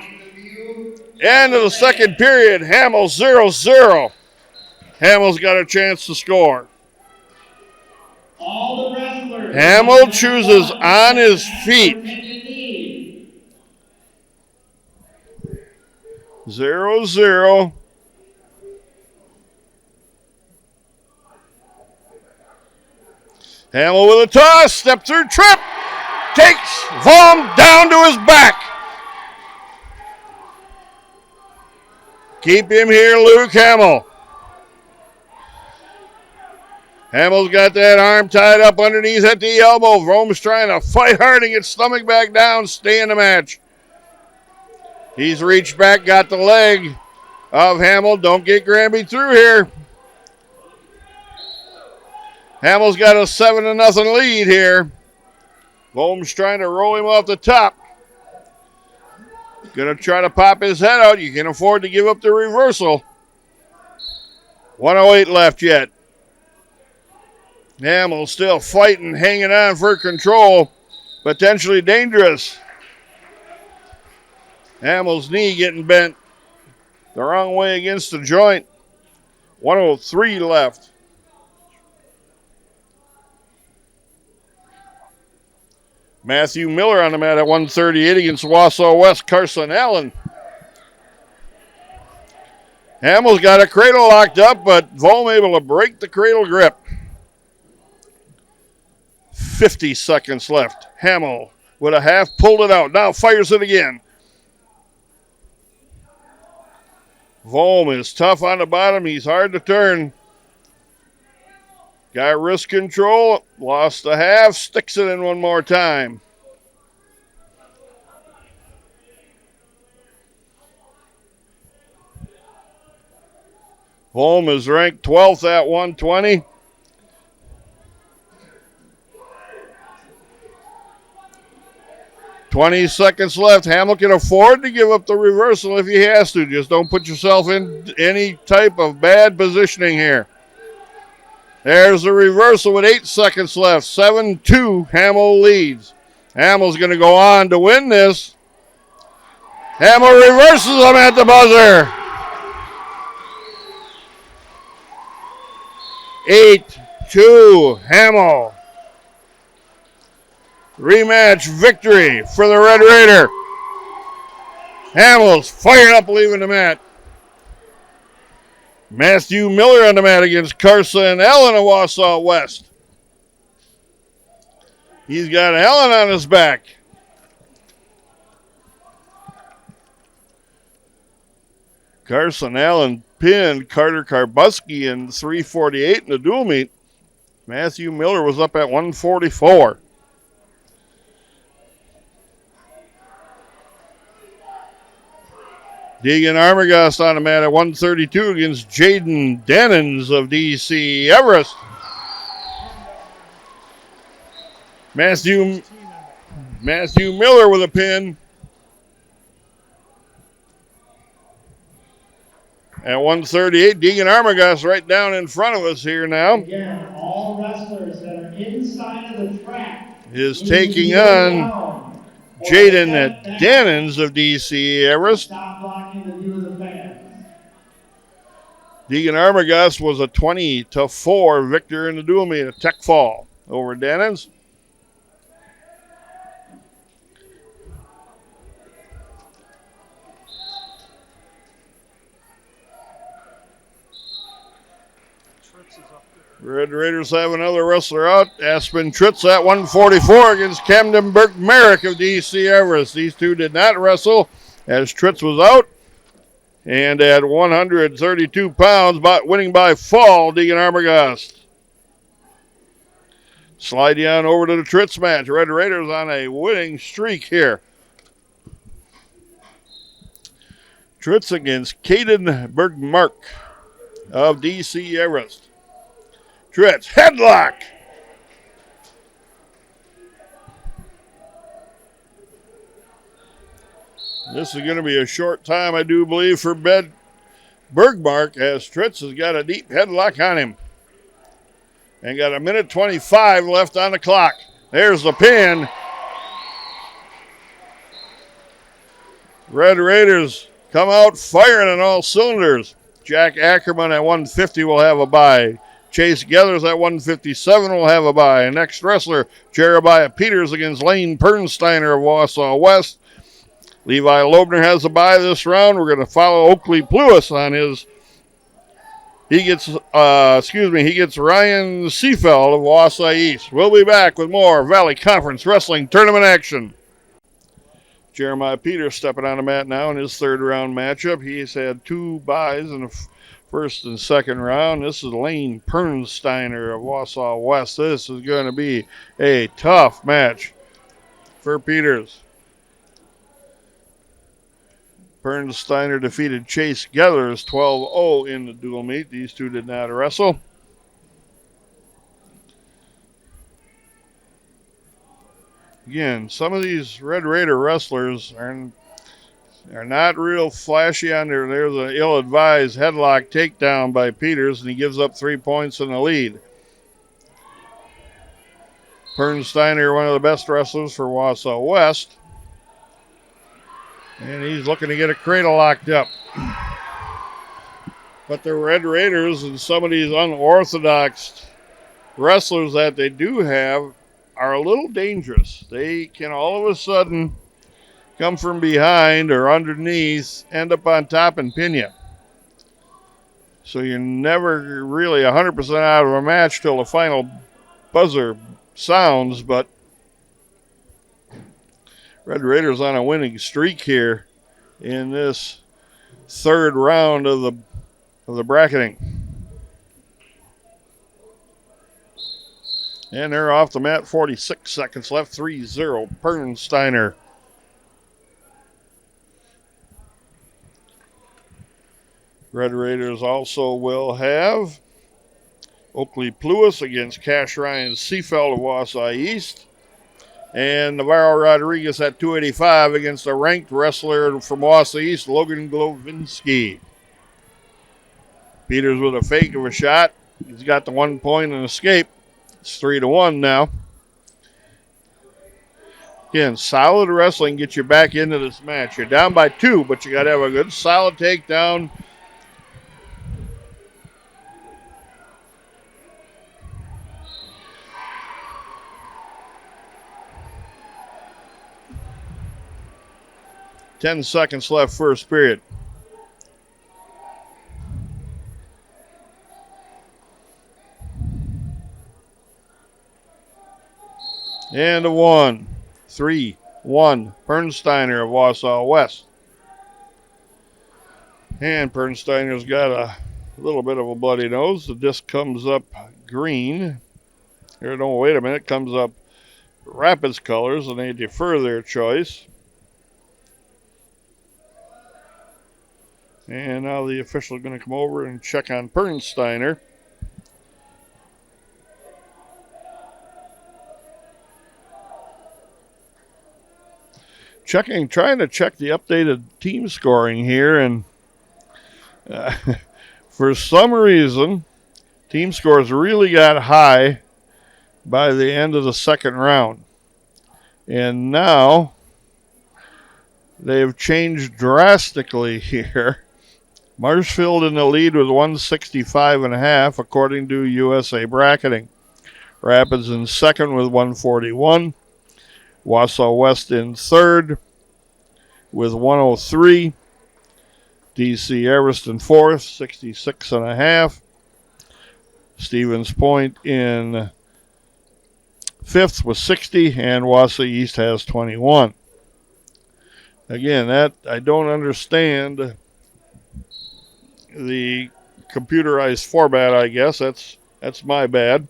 End of the second period. Hamill 0-0. Hamill's got a chance to score. All the wrestlers. Hamill chooses on his feet. 0-0. Hamill with a toss, step through trip, takes Vom down to his back. Keep him here, Luke Hamill. Hamill's got that arm tied up underneath at the elbow. Vom's trying to fight hard and get stomach back down, stay in the match. He's reached back, got the leg of Hamill. Don't get Granby through here. Hamill's got a 7-0 lead here. Vom's trying to roll him off the top. Gonna try to pop his head out. You can afford to give up the reversal. 1:08 left yet. Hamill still fighting, hanging on for control. Potentially dangerous. Hamill's knee getting bent the wrong way against the joint. 1:03 left. Matthew Miller on the mat at 138 against Wausau West, Carson Allen. Hamill's got a cradle locked up, but Vom able to break the cradle grip. 50 seconds left. Hamill with a half pulled it out. Now fires it again. Vom is tough on the bottom. He's hard to turn. Got wrist control. Lost a half. Sticks it in one more time. Vom is ranked 12th at 120. $20 seconds left. Hamill can afford to give up the reversal if he has to. Just don't put yourself in any type of bad positioning here. There's the reversal with 8 seconds left. 7-2, Hamill leads. Hamill's going to go on to win this. Hamill reverses him at the buzzer. 8-2, Hamill. Rematch victory for the Red Raider. Hamill's fired up leaving the mat. Matthew Miller on the mat against Carson Allen of Wausau West. He's got Allen on his back. Carson Allen pinned Carter Karbuski in 348 in the dual meet. Matthew Miller was up at 144. Deegan Armagast on the mat at 132 against Jaden Dennins of DC Everest. Matthew Miller with a pin at 138. Deegan Armagast right down in front of us here now. Again, all wrestlers that are inside of the track is taking on Jaden Dennins of DC Everest. Stop blocking the view of the fans. Deegan Armagast was a 20-4 victor in the dual meet, a tech fall over Dennins. Red Raiders have another wrestler out. Aspen Tritz at 144 against Camden Burke Merrick of DC Everest. These two did not wrestle as Tritz was out. And at 132 pounds, winning by fall, Deegan Armagast. Slide you on over to the Tritz match. Red Raiders on a winning streak here. Tritz against Caden Bergmark of DC Everest. Tritz, headlock. This is going to be a short time, I do believe, for Bergmark, as Tritz has got a deep headlock on him. And got a minute 25 left on the clock. There's the pin. Red Raiders come out firing on all cylinders. Jack Ackerman at 150 will have a bye. Chase Gethers at 157 will have a bye. Next wrestler, Jeremiah Peters against Lane Pernsteiner of Wausau West. Levi Loebner has a bye this round. We're going to follow Oakley Pluis on his. He gets Ryan Seafeld of Wausau East. We'll be back with more Valley Conference Wrestling Tournament action. Jeremiah Peters stepping on the mat now in his third round matchup. He's had 2 byes in the first and second round. This is Lane Pernsteiner of Wausau West. This is going to be a tough match for Peters. Pernsteiner defeated Chase Gethers 12-0 in the dual meet. These two did not wrestle. Again, some of these Red Raider wrestlers are not real flashy on there. There's an ill-advised headlock takedown by Peters, and he gives up 3 points in the lead. Pernsteiner, one of the best wrestlers for Wausau West. And he's looking to get a cradle locked up. But the Red Raiders and some of these unorthodox wrestlers that they do have are a little dangerous. They can all of a sudden come from behind or underneath, end up on top and pin you. So you're never really 100% out of a match till the final buzzer sounds, but Red Raiders on a winning streak here in this third round of the bracketing. And they're off the mat, 46 seconds left, 3-0, Pernsteiner. Red Raiders also will have Oakley Pluis against Cash Ryan Seafeld of Wausau East. And Navarro Rodriguez at 285 against a ranked wrestler from Wausau East, Logan Glovinski. Peters with a fake of a shot. He's got the 1 point and escape. It's 3-1 now. Again, solid wrestling gets you back into this match. You're down by 2, but you got to have a good solid takedown. Ten seconds left, first period. And a 1. 3-1. Pernsteiner of Wausau West. And Pernsteiner's got a little bit of a bloody nose. The disc comes up green. Here, no, wait a minute. It comes up Rapids colors, and they defer their choice. And now the official is going to come over and check on Pernsteiner. Trying to check the updated team scoring here, and for some reason, team scores really got high by the end of the second round. And now they've changed drastically here. Marshfield in the lead with 165.5, according to USA Bracketing. Rapids in second with 141. Wausau West in third with 103. DC Everest in fourth, 66.5. Stevens Point in fifth with 60, and Wausau East has 21. Again, that I don't understand the computerized format, I guess. That's my bad.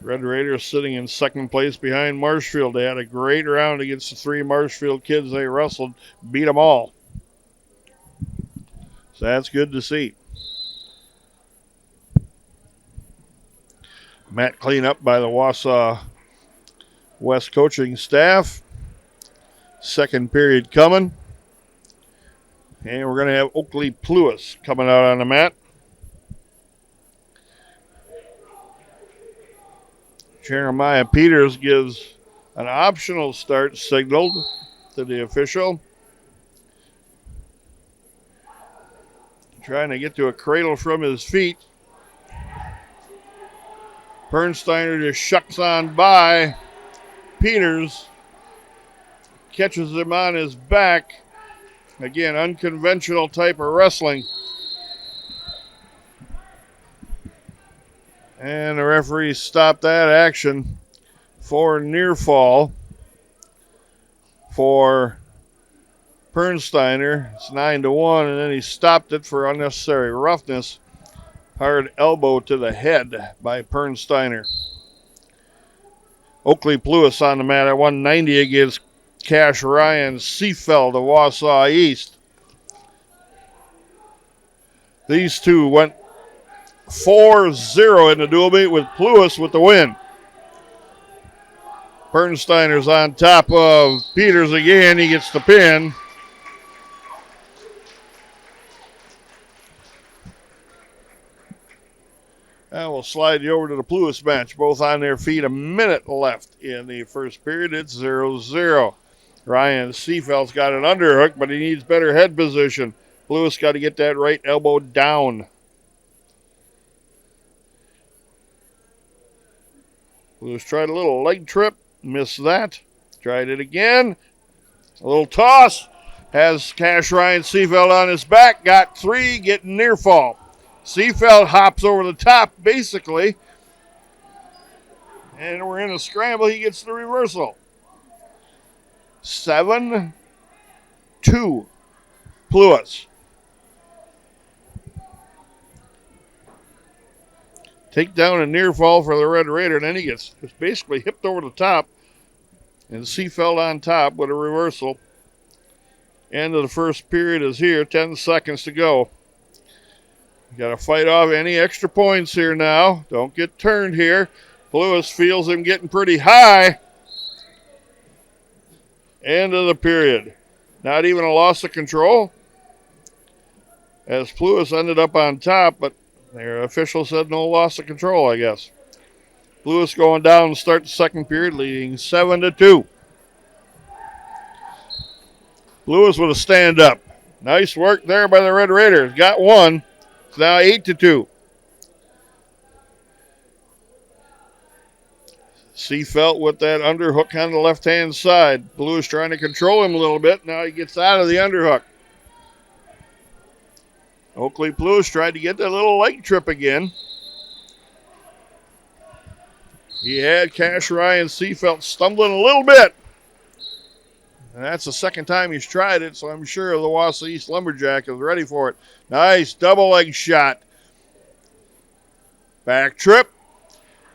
Red Raiders sitting in second place behind Marshfield. They had a great round against the 3 Marshfield kids they wrestled, beat them all. So that's good to see. Mat cleanup by the Wausau West coaching staff. Second period coming. And we're going to have Oakley Pluis coming out on the mat. Jeremiah Peters gives an optional start signaled to the official. Trying to get to a cradle from his feet. Bernsteiner just shucks on by. Peters catches him on his back. Again, unconventional type of wrestling. And the referee stopped that action for near fall for Bernsteiner. It's 9-1, and then he stopped it for unnecessary roughness. Hard elbow to the head by Bernsteiner. Oakley Pluis on the mat at 190 against Cash Ryan Seafeld of Wausau East. These two went 4-0 in the dual meet with Pluis with the win. Bernsteiner's on top of Peters again. He gets the pin. And we'll slide you over to the Pluis match. Both on their feet. A minute left in the first period. It's 0-0. Ryan Seafeld's got an underhook, but he needs better head position. Pluis got to get that right elbow down. Pluis tried a little leg trip. Missed that. Tried it again. A little toss. Has Cash Ryan Seafeld on his back. Got three. Getting near fall. Seafeld hops over the top, basically. And we're in a scramble. He gets the reversal. 7-2. Pluis. Take down a near fall for the Red Raider, and then he gets just basically hipped over the top. And Seafeld on top with a reversal. End of the first period is here. 10 seconds to go. Got to fight off any extra points here now. Don't get turned here. Pluis feels him getting pretty high. End of the period. Not even a loss of control. As Pluis ended up on top, but their official said no loss of control, I guess. Pluis going down to start the second period, leading 7-2. Pluis with a stand up. Nice work there by the Red Raiders. Got one. It's now 8-2. Seafeld with that underhook on the left-hand side. Pluis trying to control him a little bit. Now he gets out of the underhook. Oakley Pluis tried to get that little leg trip again. He had Cash Ryan Seafeld stumbling a little bit. And that's the second time he's tried it, so I'm sure the Wausau East Lumberjack is ready for it. Nice double leg shot. Back trip.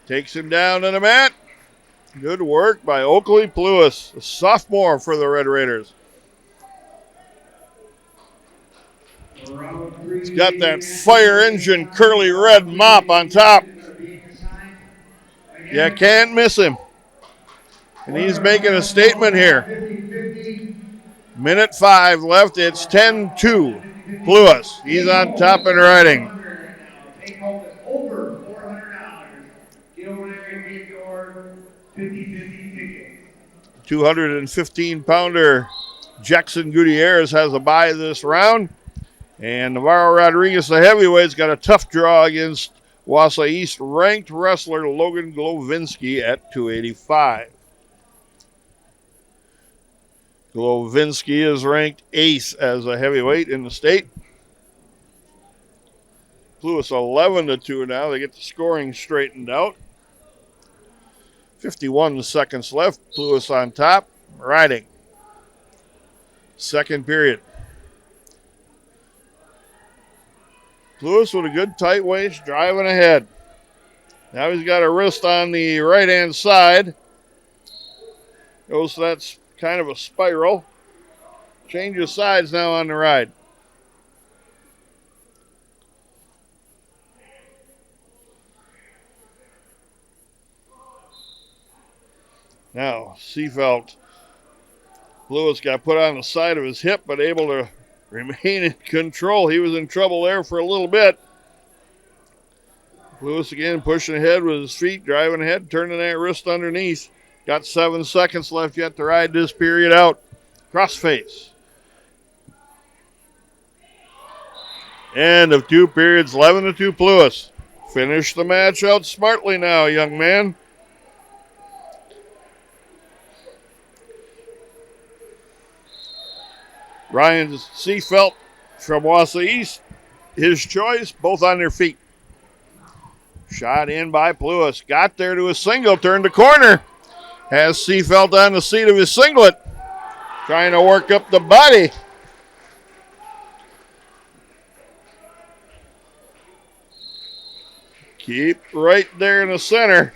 Takes him down to the mat. Good work by Oakley Pluis, a sophomore for the Red Raiders. He's got that fire engine curly red mop on top. You can't miss him. And he's making a statement here. Minute 5 left. It's 10-2. Pluis. He's on top and riding. Take home over $400. Get over there and get your 50-50 tickets. 215-pounder Jackson Gutierrez has a bye this round. And Navarro Rodriguez, the heavyweight's got a tough draw against Wausau East ranked wrestler Logan Glovinski at 285. Glovinski is ranked 8th as a heavyweight in the state. Pluis 11-2 now. They get the scoring straightened out. 51 seconds left. Pluis on top, riding. Second period. Pluis with a good tight waist, driving ahead. Now he's got a wrist on the right-hand side. Goes, that's kind of a spiral. Changes sides now on the ride. Now, Seefeld, Lewis got put on the side of his hip, but able to remain in control. He was in trouble there for a little bit. Lewis again pushing ahead with his feet, driving ahead, turning that wrist underneath. Got 7 seconds left yet to ride this period out. Crossface. End of 2 periods, 11-2 Lewis. Finish the match out smartly now, young man. Ryan Seefeld from Wausau East, his choice, both on their feet. Shot in by Lewis. Got there to a single, turned the corner. Has Seefeld on the seat of his singlet. Trying to work up the body. Keep right there in the center.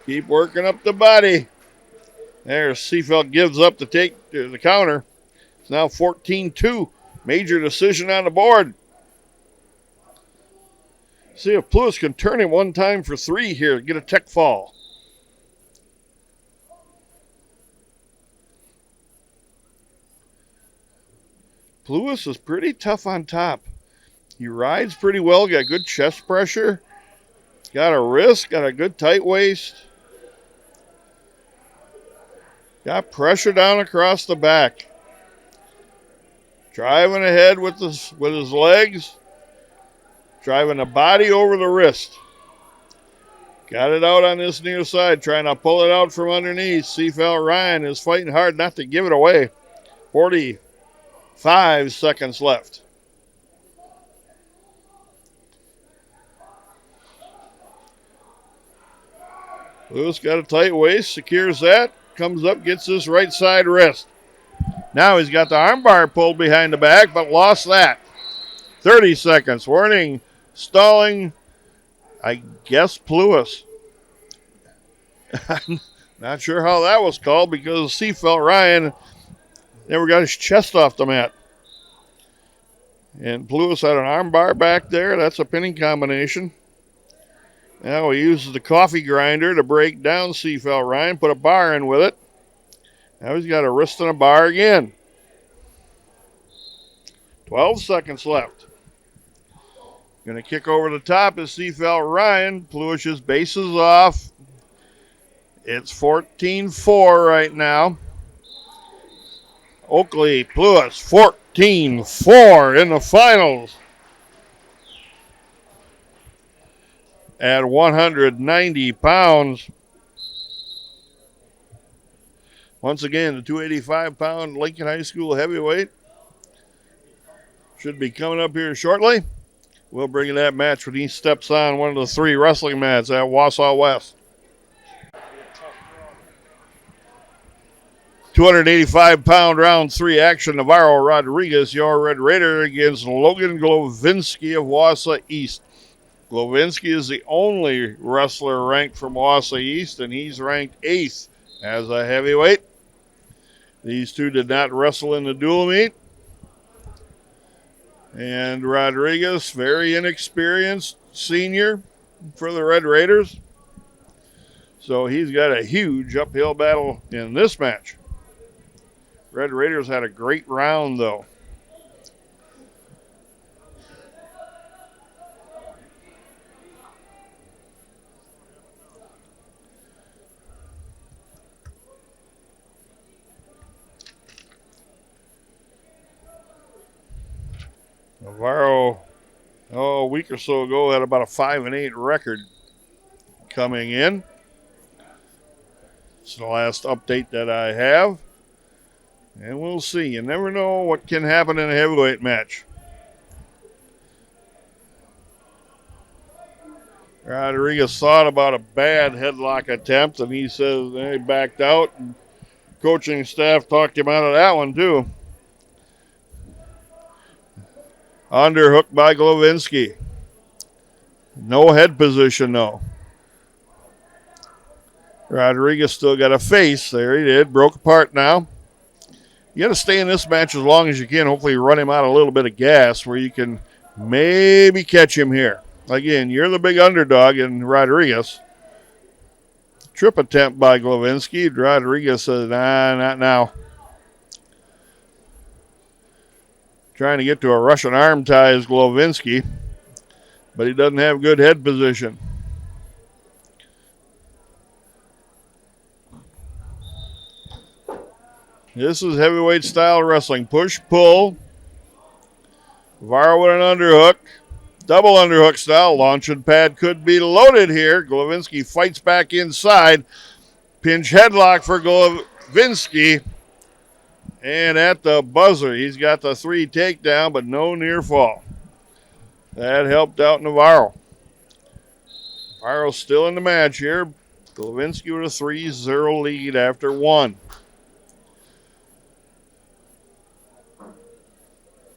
Keep working up the body. There, Seefeld gives up to take the counter. It's now 14-2. Major decision on the board. See if Lewis can turn him one time for 3 here. Get a tech fall. Lewis is pretty tough on top. He rides pretty well. Got good chest pressure. Got a wrist. Got a good tight waist. Got pressure down across the back. Driving ahead with his legs. Driving the body over the wrist. Got it out on this near side. Trying to pull it out from underneath. Seefeld Ryan is fighting hard not to give it away. 45 seconds left. Lewis got a tight waist. Secures that. Comes up, gets his right side wrist. Now he's got the armbar pulled behind the back, but lost that. 30 seconds. Warning. Stalling. I guess Lewis. Not sure how that was called because Seefeld Ryan never got his chest off the mat. And Lewis had an armbar back there. That's a pinning combination. Now he uses the coffee grinder to break down Seefeld Ryan, put a bar in with it. Now he's got a wrist and a bar again. 12 seconds left. Going to kick over the top is Seefeld Ryan. Lewis's bases off. It's 14-4 right now. Oakley, Lewis, 14-4 in the finals. At 190 pounds. Once again, the 285-pound Lincoln High School heavyweight should be coming up here shortly. We'll bring you that match when he steps on one of the 3 wrestling mats at Wausau West. 285-pound round 3 action. Navarro Rodriguez, your Red Raider, against Logan Glovinski of Wausau East. Glovinski is the only wrestler ranked from Wausau East, and he's ranked 8th as a heavyweight. These two did not wrestle in the dual meet. And Rodriguez, very inexperienced senior for the Red Raiders. So he's got a huge uphill battle in this match. Red Raiders had a great round, though. Navarro, a week or so ago, had about a 5-8 record coming in. It's the last update that I have. And we'll see. You never know what can happen in a heavyweight match. Rodriguez thought about a bad headlock attempt, and he says he backed out. And coaching staff talked him out of that one, too. Underhook by Glovinski. No head position, though. Rodriguez still got a face. There he did. Broke apart now. You got to stay in this match as long as you can. Hopefully run him out a little bit of gas where you can maybe catch him here. Again, you're the big underdog in Rodriguez. Trip attempt by Glavinsky. Rodriguez says, nah, not now. Trying to get to a Russian arm tie is Glavinsky, but he doesn't have good head position. This is heavyweight style wrestling. Push, pull. Navarro with an underhook. Double underhook style. Launching pad could be loaded here. Glavinsky fights back inside. Pinch headlock for Glavinsky. And at the buzzer, he's got the 3 takedown, but no near fall. That helped out Navarro. Navarro's still in the match here. Glavinsky with a 3-0 lead after 1.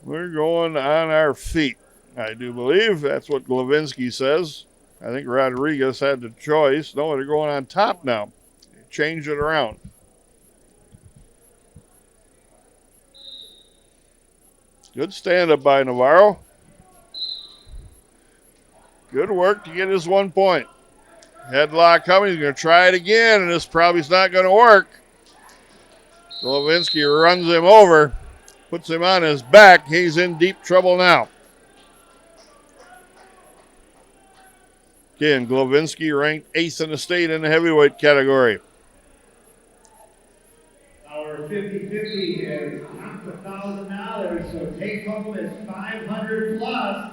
We're going on our feet, I do believe. That's what Glavinsky says. I think Rodriguez had the choice. No, they're going on top now. Change it around. Good stand-up by Navarro. Good work to get his 1 point. Headlock coming. He's going to try it again, and this probably is not going to work. Glavinsky runs him over, puts him on his back. He's in deep trouble now. Again, Glavinsky ranked 8th in the state in the heavyweight category. Our 50-50 is $1,000, so take home is $500 plus.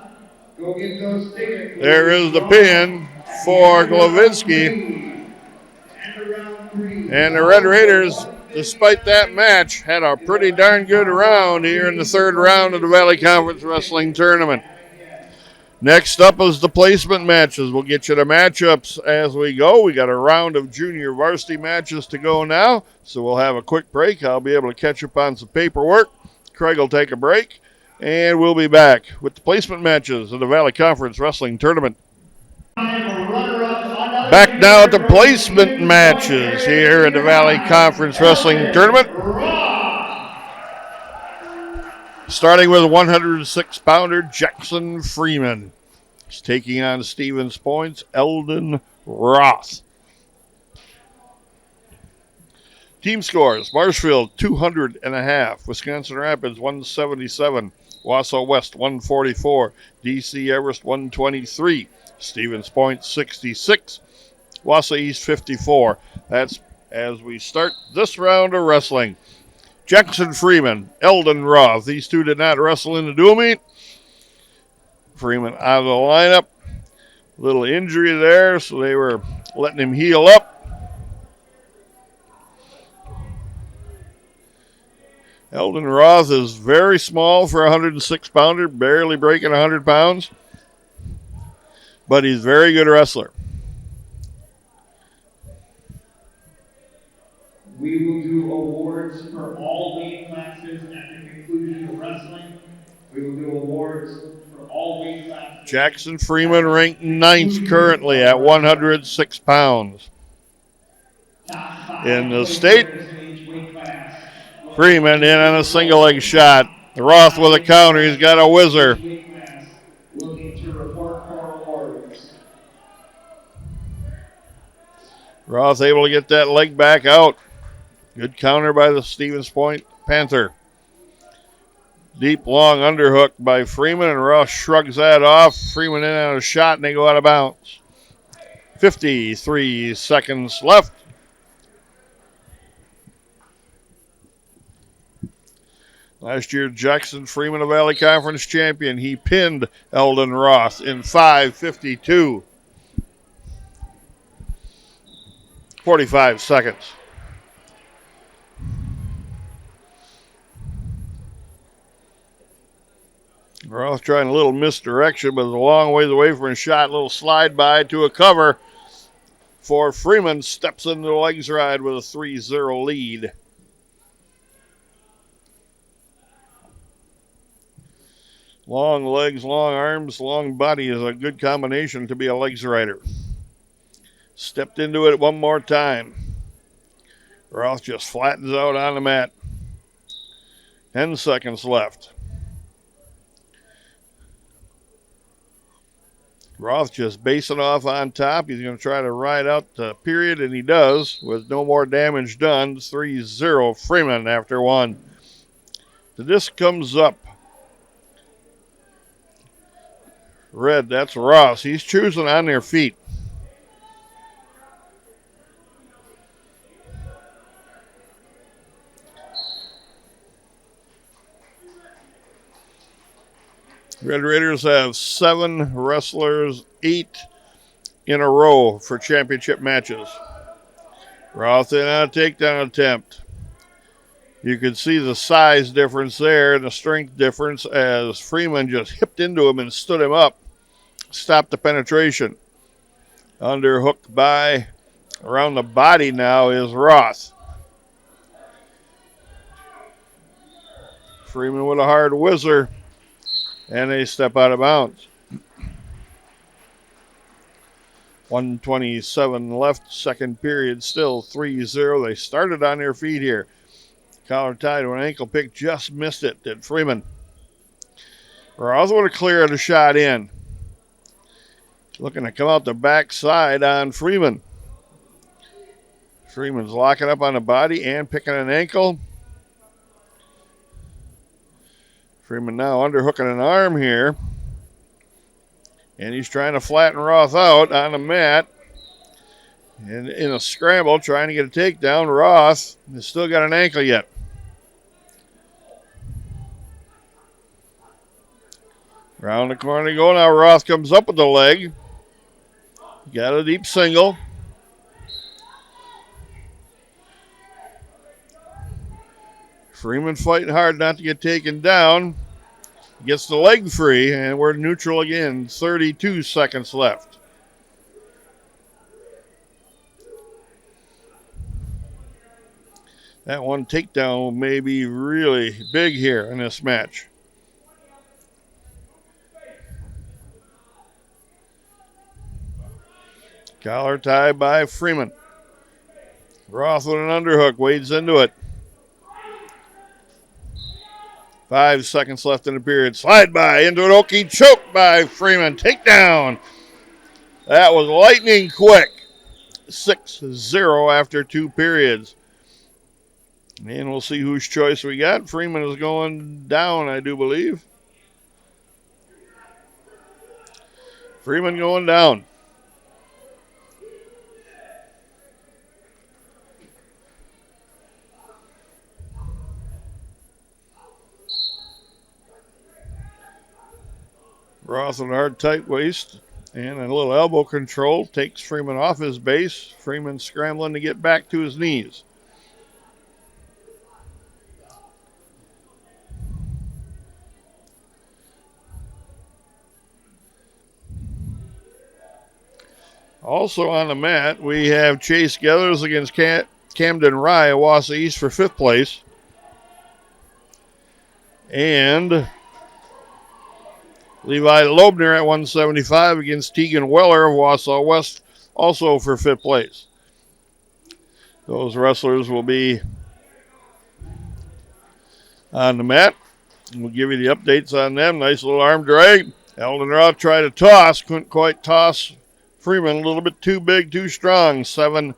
Go get those tickets. There is the pin for Glavinsky. And the Red Raiders, despite that match, had a pretty darn good round here in the 3rd round of the Valley Conference Wrestling Tournament. Next up is the placement matches. We'll get you the matchups as we go. We got a round of junior varsity matches to go now, so we'll have a quick break. I'll be able to catch up on some paperwork. Craig will take a break, and we'll be back with the placement matches of the Valley Conference Wrestling Tournament. Back now at the placement matches here at the Valley Conference Wrestling Tournament. Starting with 106-pounder Jackson Freeman. He's taking on Stevens Point's Eldon Roth. Team scores: Marshfield 200.5, Wisconsin Rapids 177, Wausau West 144, DC Everest 123, Stevens Point 66, Wausau East 54. That's as we start this round of wrestling. Jackson Freeman, Eldon Roth. These two did not wrestle in the dual meet. Freeman out of the lineup. Little injury there, so they were letting him heal up. Eldon Roth is very small for a 106-pounder, barely breaking 100 pounds. But he's a very good wrestler. We will do awards for all weight classes at the conclusion of wrestling. We will do awards for all weight classes. Jackson Freeman ranked 9th currently at 106 pounds. In the state, Freeman in on a single leg shot. Roth with a counter. He's got a whizzer. Looking to report for awards. Roth able to get that leg back out. Good counter by the Stevens Point Panther. Deep, long underhook by Freeman, and Roth shrugs that off. Freeman in on a shot, and they go out of bounds. 53 seconds left. Last year, Jackson Freeman, a Valley Conference champion. He pinned Eldon Roth in 5:52. 45 seconds. Roth trying a little misdirection, but is a long ways away from his shot. A little slide by to a cover for Freeman. Steps into the legs ride with a 3-0 lead. Long legs, long arms, long body is a good combination to be a legs rider. Stepped into it one more time. Roth just flattens out on the mat. 10 seconds left. Roth just basing off on top. He's going to try to ride out the period, and he does with no more damage done. 3-0 Freeman after one. The disc comes up. Red, that's Ross. He's choosing on their feet. Red Raiders have 7 wrestlers, 8 in a row for championship matches. Roth in on a takedown attempt. You can see the size difference there and the strength difference as Freeman just hipped into him and stood him up. Stopped the penetration. Underhooked by around the body now is Roth. Freeman with a hard whizzer. And they step out of bounds. 1:27 left, second period, still 3-0. They started on their feet here. Collar tied with an ankle pick, just missed it, did Freeman. Roth would have cleared a shot in. Looking to come out the backside on Freeman. Freeman's locking up on the body and picking an ankle. Freeman now underhooking an arm here. And he's trying to flatten Roth out on the mat. And in a scramble, trying to get a takedown. Roth has still got an ankle yet. Round the corner they go now. Roth comes up with the leg. Got a deep single. Freeman fighting hard not to get taken down. Gets the leg free, and we're neutral again. 32 seconds left. That one takedown may be really big here in this match. Collar tie by Freeman. Roth with an underhook, wades into it. 5 seconds left in the period. Slide by into an Okie choke by Freeman. Takedown. That was lightning quick. 6-0 after 2 periods. And we'll see whose choice we got. Freeman is going down, I do believe. Freeman going down. Roth with a hard tight waist and a little elbow control takes Freeman off his base. Freeman scrambling to get back to his knees. Also on the mat, we have Chase Gethers against Camden Rye of Wausau East for 5th place. And Levi Loebner at 175 against Tegan Weller of Wausau West, also for 5th place. Those wrestlers will be on the mat. We'll give you the updates on them. Nice little arm drag. Eldon Roth tried to toss, couldn't quite toss Freeman. A little bit too big, too strong. 7-0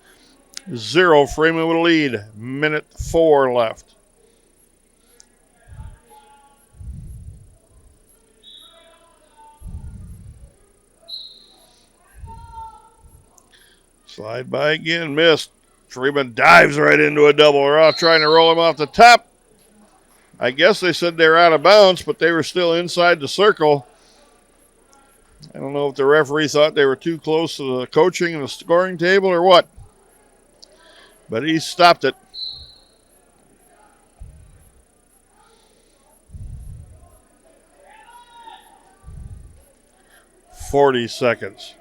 Freeman with a lead. Minute 4 left. Slide by again, missed. Freeman dives right into a double. Roth trying to roll him off the top. I guess they said they were out of bounds, but they were still inside the circle. I don't know if the referee thought they were too close to the coaching and the scoring table or what. But he stopped it. "40 seconds.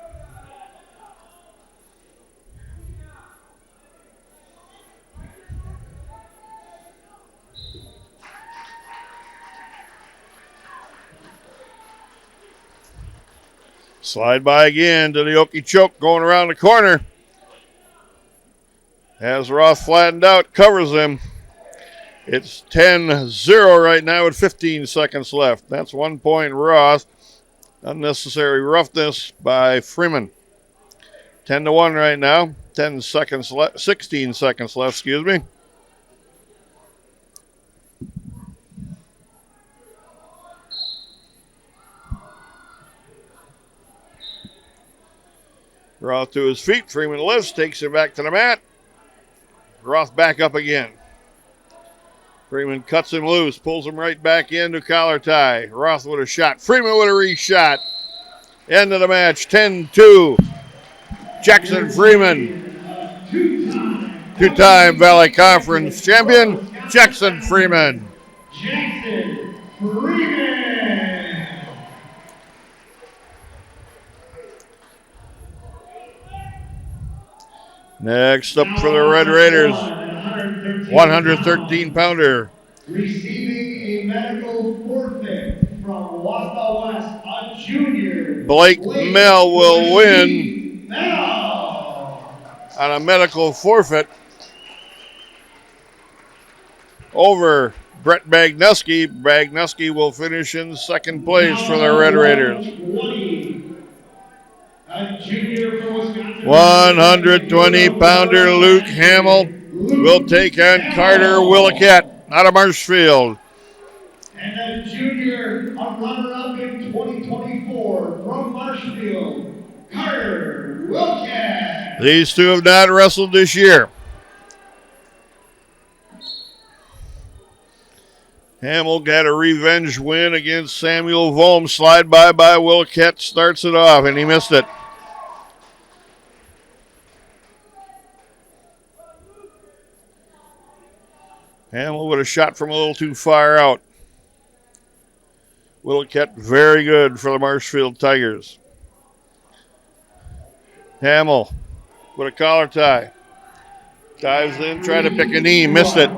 Slide by again to the Okie choke going around the corner. Has Roth flattened out, covers him. It's 10-0 right now with 15 seconds left. That's 1 point Roth. Unnecessary roughness by Freeman. 10-1 right now. 16 seconds left, excuse me. Roth to his feet. Freeman lifts, takes him back to the mat. Roth back up again. Freeman cuts him loose, pulls him right back into collar tie. Roth with a shot. Freeman with a re-shot. End of the match, 10-2. Jackson Freeman, two-time Valley Conference champion, Jackson Freeman. Jackson Freeman. Next up for the Red Raiders, 113-pounder. Receiving a medical forfeit from Wausau West, a junior. Blake Mell will win Mell. on a medical forfeit over Brett Bagnuski. Bagnuski will finish in second place for the Red Raiders. 120-pounder Luke Hamill will take on Carter Willicat out of Marshfield. And a junior, a runner-up in 2024 from Marshfield, Carter Willicat. These two have not wrestled this year. Hamill got a revenge win against Samuel Volm. Slide by Willicat starts it off, and he missed it. Hamill with a shot from a little too far out. Willicat very good for the Marshfield Tigers. Hamill with a collar tie. Dives in, trying to pick a knee, missed it.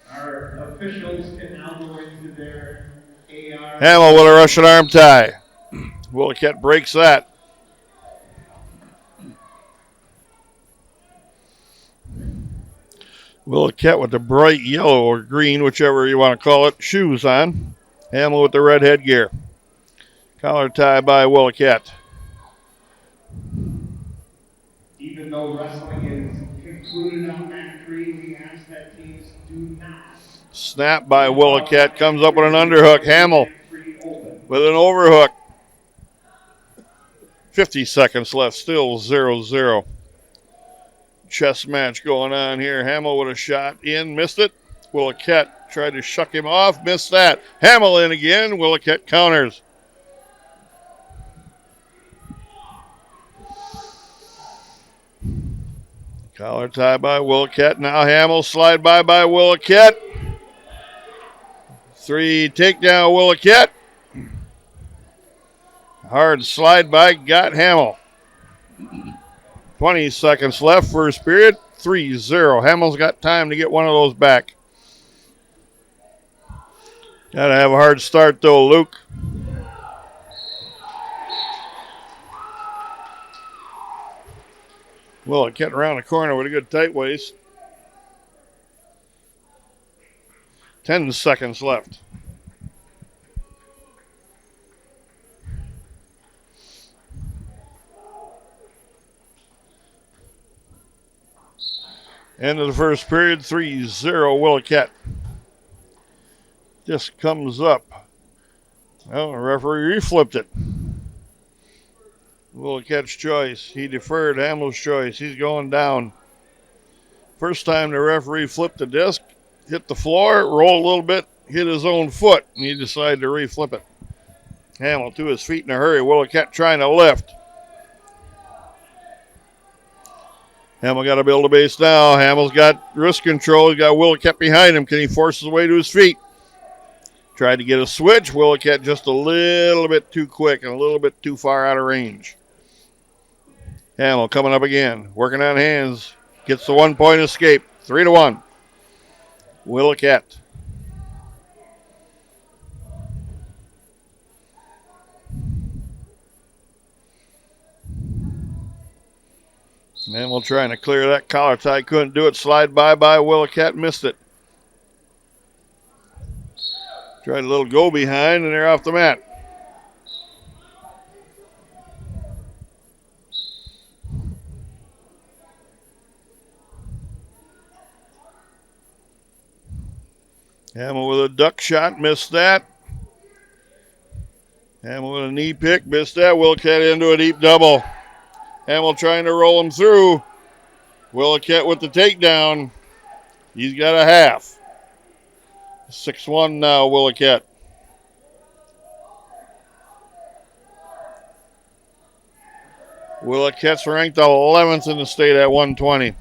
Our officials can now go into their AR. Hamill with a Russian arm tie. Willicat breaks that. Willicat with the bright yellow or green, whichever you want to call it, shoes on. Hamill with the red headgear. Collar tie by Willicat. Even though wrestling is concluded on mat 3, we ask that teams do not. Snap by Willicat, comes up with an underhook. Hamill with an overhook. 50 seconds left, still 0-0. Chess match going on here. Hamill with a shot in, missed it. Willicat tried to shuck him off, missed that. Hamill in again, Willicat counters. Collar tie by Willicat. Now Hamill slide by Willicat. 3 takedown Willicat. Hard slide by, got Hamill. 20 seconds left, first period, 3-0. Hamill's got time to get one of those back. Got to have a hard start though, Luke. Willicat around the corner with a good tight waist. 10 seconds left. End of the first period, 3-0 Willicat. Just comes up. Well, the referee flipped it. Willicat's choice. He deferred Hamill's choice. He's going down. First time the referee flipped the disc, hit the floor, rolled a little bit, hit his own foot, and he decided to reflip it. Hamill to his feet in a hurry. Willicat trying to lift. Hamill got to build a base now. Hamill's got wrist control. He's got Willicat behind him. Can he force his way to his feet? Tried to get a switch. Willicat just a little bit too quick and a little bit too far out of range. Hamill coming up again. Working on hands. Gets the 1-point escape. 3-1. Willicat. Hamill trying to clear that collar tie. Couldn't do it. Slide by Willicat. Missed it. Tried a little go behind, and they're off the mat. Hamill with a duck shot, missed that. Hamill with a knee pick, missed that. Williquette into a deep double. Hamill trying to roll him through. Williquette with the takedown. He's got a half. 6-1 now, Williquette. Williquette's ranked 11th in the state at 120.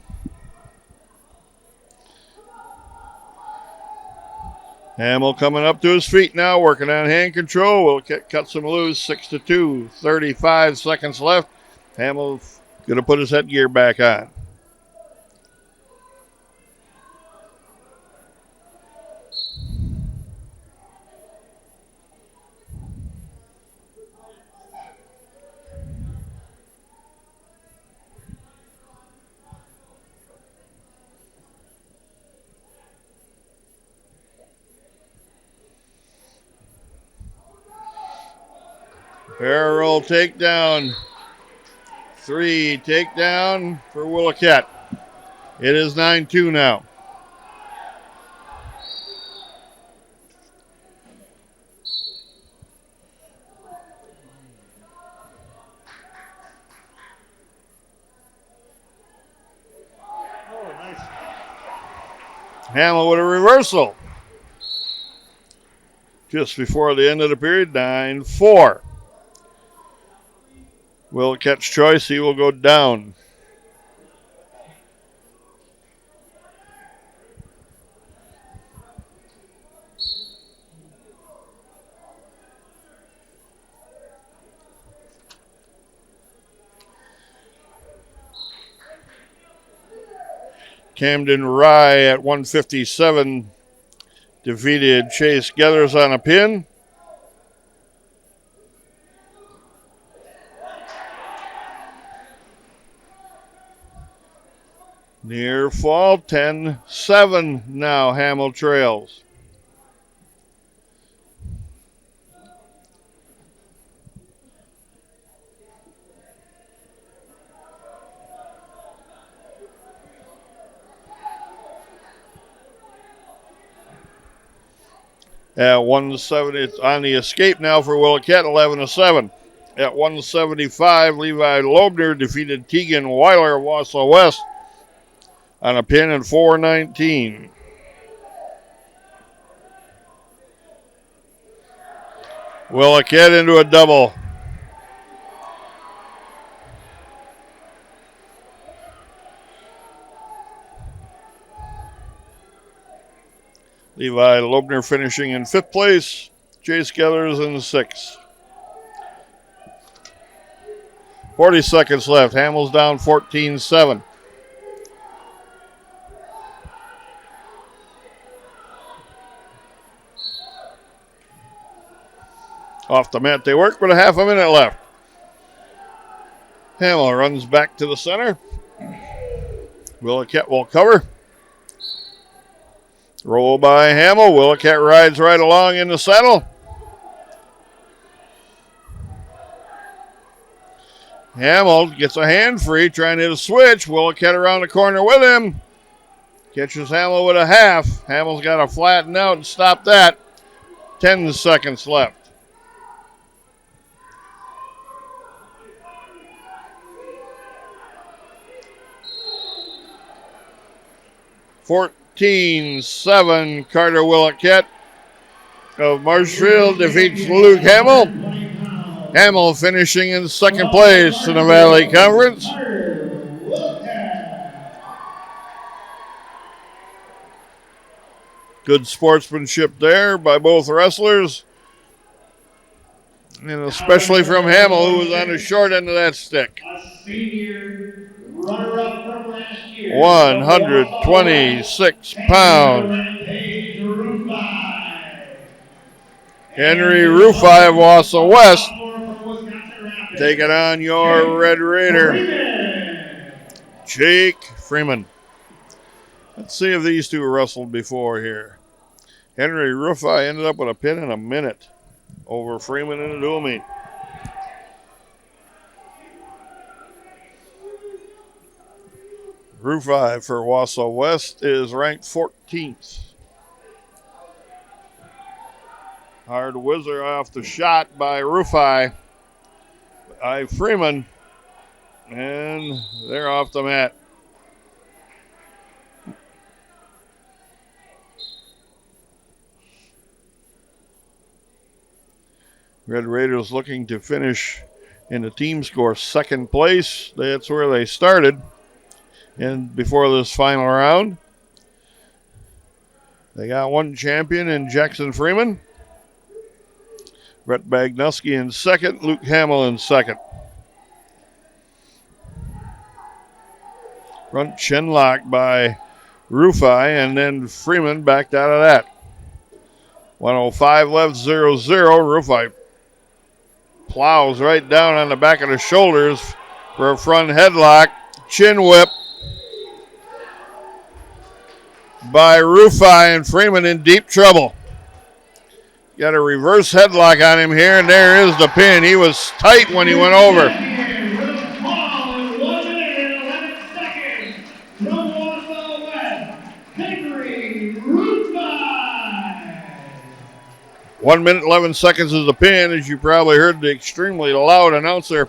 Hamill coming up to his feet now, working on hand control. Williquette cuts him loose, 6-2, 35 seconds left. Hamill's going to put his headgear back on. Barrel takedown. 3 takedown for Williquette. It is 9-2 now. Oh, nice. Hamill with a reversal. Just before the end of the period, 9-4. Williquette's choice, he will go down. Camden Rye at 157 defeated Chase Gethers on a pin. Near fall, 10-7 now, Hamill trails. At 170, it's on the escape now for Williquette, 11-7. At 175, Levi Loebner defeated Tegan Weiler of Wausau West on a pin at 419. Williquette into a double. Levi Loebner finishing in 5th place. Chase Gethers in 6th. 40 seconds left. Hamill's down 14-7. Off the mat they work with a half a minute left. Hamill runs back to the center. Williquette will cover. Roll by Hamill. Williquette rides right along in the saddle. Hamill gets a hand free, trying to hit a switch. Williquette around the corner with him. Catches Hamill with a half. Hamill's got to flatten out and stop that. 10 seconds left. Four. 14-7, Carter Williquette of Marshfield defeats Luke Hamill. Hamill finishing in 2nd place in the Valley Conference. Good sportsmanship there by both wrestlers. And especially from Hamill, who was on the short end of that stick. A senior runner-up from last year. 126 pounds. Henry Rufai of Wausau West taking on your Red Raider, Jake Freeman. Let's see if these two wrestled before here. Henry Rufai ended up with a pin in a minute over Freeman in a dual meet. Rufai for Wausau West is ranked 14th. Hard whizzer off the shot by Rufai. By Freeman. And they're off the mat. Red Raiders looking to finish in the team score second place. That's where they started. And before this final round, they got one champion in Jackson Freeman. Brett Bagnuski in second, Luke Hamill in second. Front chin lock by Rufai, and then Freeman backed out of that. 105 left, 0-0. Rufai plows right down on the back of the shoulders for a front headlock. Chin whip by Rufai, and Freeman in deep trouble. Got a reverse headlock on him here, and there is the pin. He was tight when he went over. With a fall in 1 minute and 11 seconds from Wausau West, Henry Rufai. 1 minute, 11 seconds is the pin, as you probably heard the extremely loud announcer.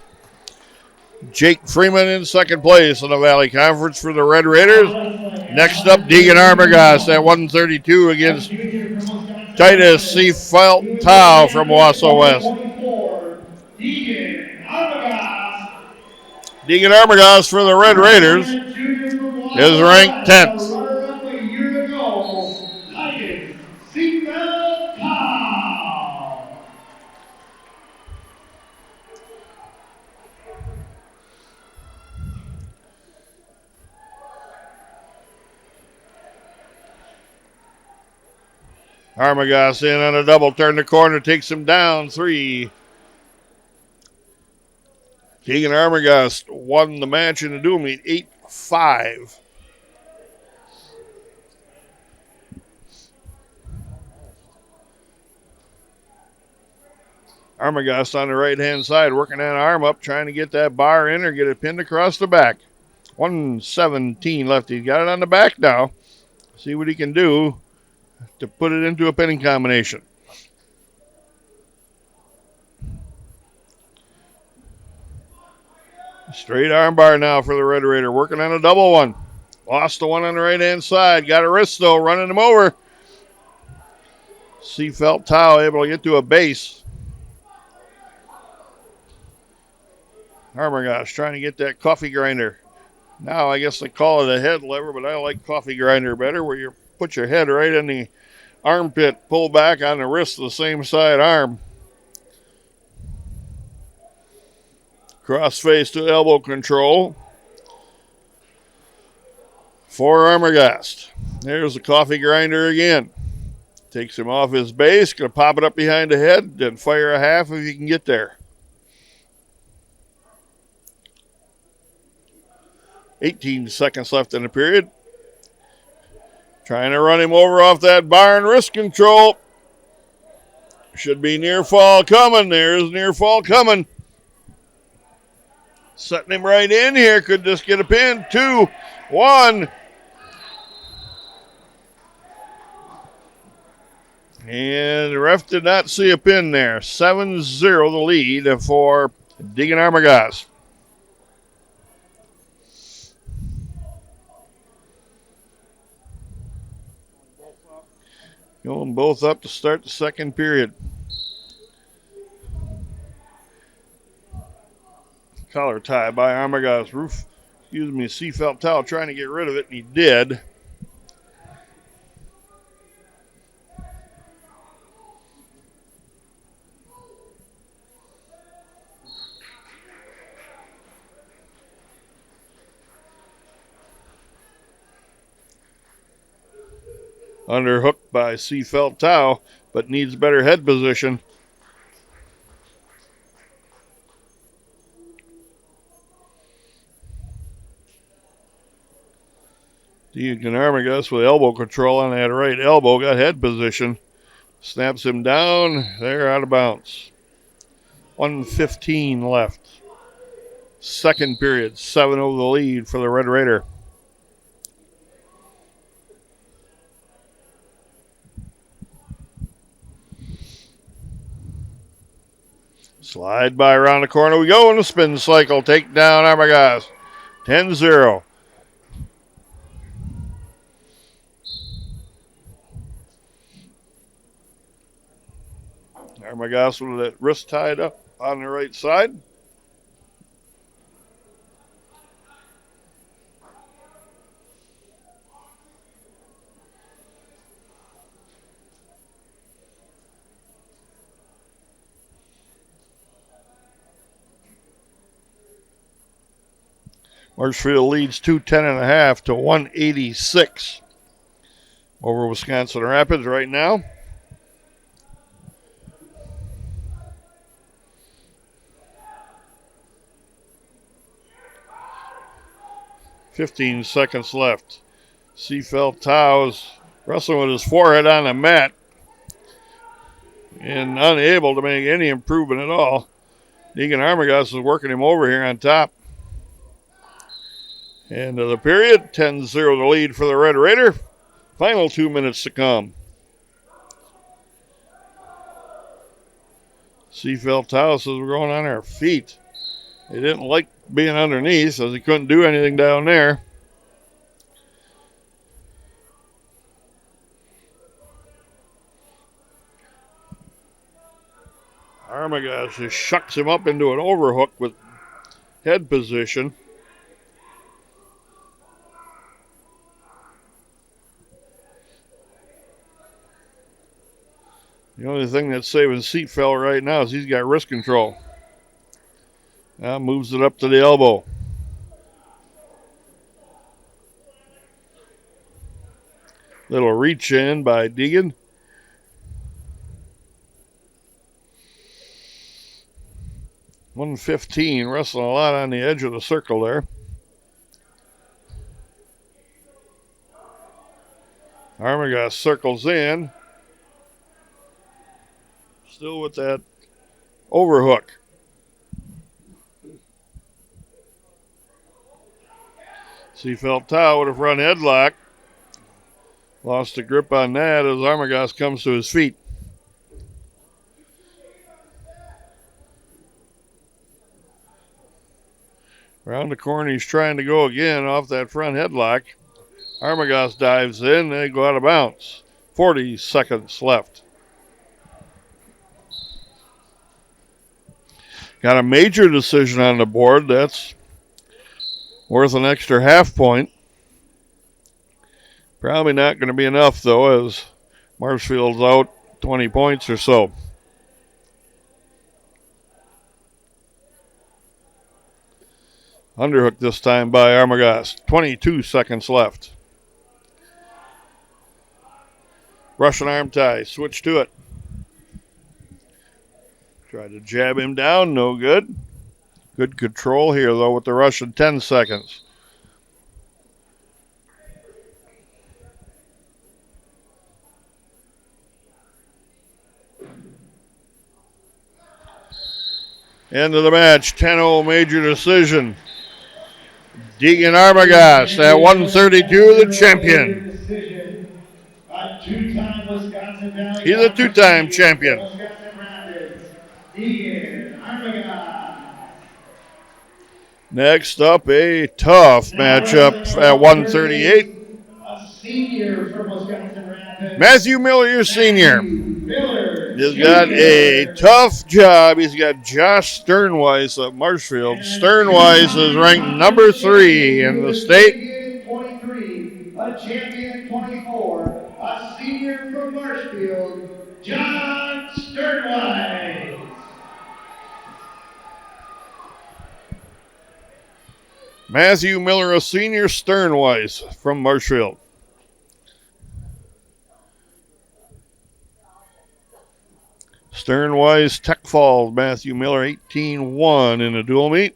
Jake Freeman in second place in the Valley Conference for the Red Raiders. Next up, Deegan Arbogast at 132 against Titus Seafelt-Tau from Wausau West. Deegan Arbogast. Deegan Arbogast for the Red Raiders is ranked 10th. Runner-up a year ago, Titus Seafelt-Tau. Arbogast in on a double, turn the corner, takes him down, 3. Deegan Arbogast won the match in the dual meet, 8-5. Arbogast on the right-hand side, working that arm up, trying to get that bar in or get it pinned across the back. 117 left. He's got it on the back now. See what he can do to put it into a pinning combination. Straight arm bar now for the Red Raider, working on a double one. Lost the one on the right-hand side. Got a wrist, though, running him over. Seafelt-Tau able to get to a base. Arbogast trying to get that coffee grinder. Now I guess they call it a head lever, but I like coffee grinder better, where you put your head right in the armpit, pull back on the wrist of the same side arm. Cross face to elbow control for Arbogast. There's the coffee grinder again. Takes him off his base, going to pop it up behind the head, then fire a half if you can get there. 18 seconds left in the period. Trying to run him over off that bar and wrist control. Should be near fall coming. There's near fall coming. Setting him right in here. Could just get a pin. 2, 1. And the ref did not see a pin there. 7-0 the lead for Deegan Arbogast. Going both up to start the second period. Collar tie by Arbogast. Seafelt-Tau trying to get rid of it, and he did. Underhooked by Seafelt-Tau, but needs better head position. Deacon Armagus with elbow control on that right elbow. Got head position. Snaps him down. They're out of bounds. 1:15 left. Second period. 7-0 the lead for the Red Raider. Slide by around the corner. We go in the spin cycle. Take down Armagas. 10-0. Armagas with the wrist tied up on the right side. Marshfield leads 210.5 to 186 over Wisconsin Rapids right now. .15 left. Seafeld Tao is wrestling with his forehead on the mat and unable to make any improvement at all. Deacon Armagas is working him over here on top. End of the period. 10-0 the lead for the Red Raider. Final 2 minutes to come. Seafeld Tao says we're going on our feet. They didn't like being underneath, so they couldn't do anything down there. Armagas just shucks him up into an overhook with head position. The only thing that's saving Seatfeld right now is he's got wrist control. Now moves it up to the elbow. Little reach in by Deegan. .115, wrestling a lot on the edge of the circle there. Armagas circles in. Still with that overhook. Seafeld Tao with a front headlock. Lost the grip on that as Armagas comes to his feet. Around the corner, he's trying to go again off that front headlock. Armagas dives in, they go out of bounds. 40 seconds left. Got a major decision on the board. That's worth an extra half point. Probably not going to be enough, though, as Marshfield's out 20 points or so. Underhook this time by Armagas. 22 seconds left. Russian arm tie. Switch to it. Tried to jab him down. No good. Good control here, though, with the Russian. 10 seconds. End of the match. 10-0 major decision. Deegan Armagas at 132, the champion. He's a two-time champion. Next up, a tough matchup at 138. Matthew Miller, Sr. He's got a tough job. He's got Josh Sternweiss of Marshfield. Sternweiss is ranked number 3 in the state. 23, a champion 24, a senior from Marshfield, John Sternweiss. Matthew Miller, a senior, Sternweiss from Marshfield. Sternweiss, Tech Falls, Matthew Miller, 18-1 in a dual meet.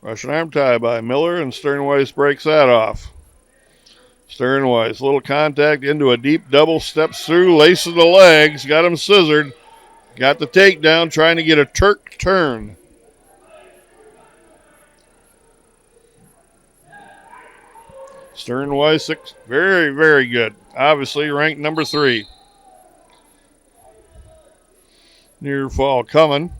Russian arm tie by Miller, and Sternweiss breaks that off. Sternweiss, little contact into a deep double, steps through, laces the legs, got him scissored, got the takedown, trying to get a Turk turn. Sternweiss, very, very good. Obviously ranked number 3. Near fall coming.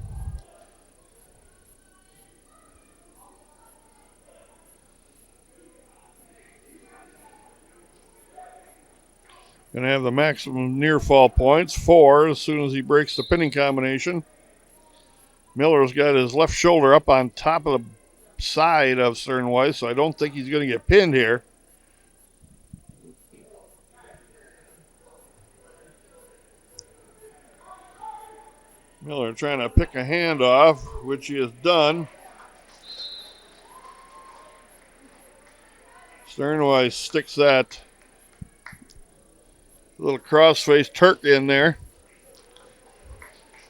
Going to have the maximum near fall points, 4, as soon as he breaks the pinning combination. Miller's got his left shoulder up on top of the side of Sternweiss, so I don't think he's going to get pinned here. Miller trying to pick a hand off, which he has done. Sternweiss sticks that little crossface Turk in there.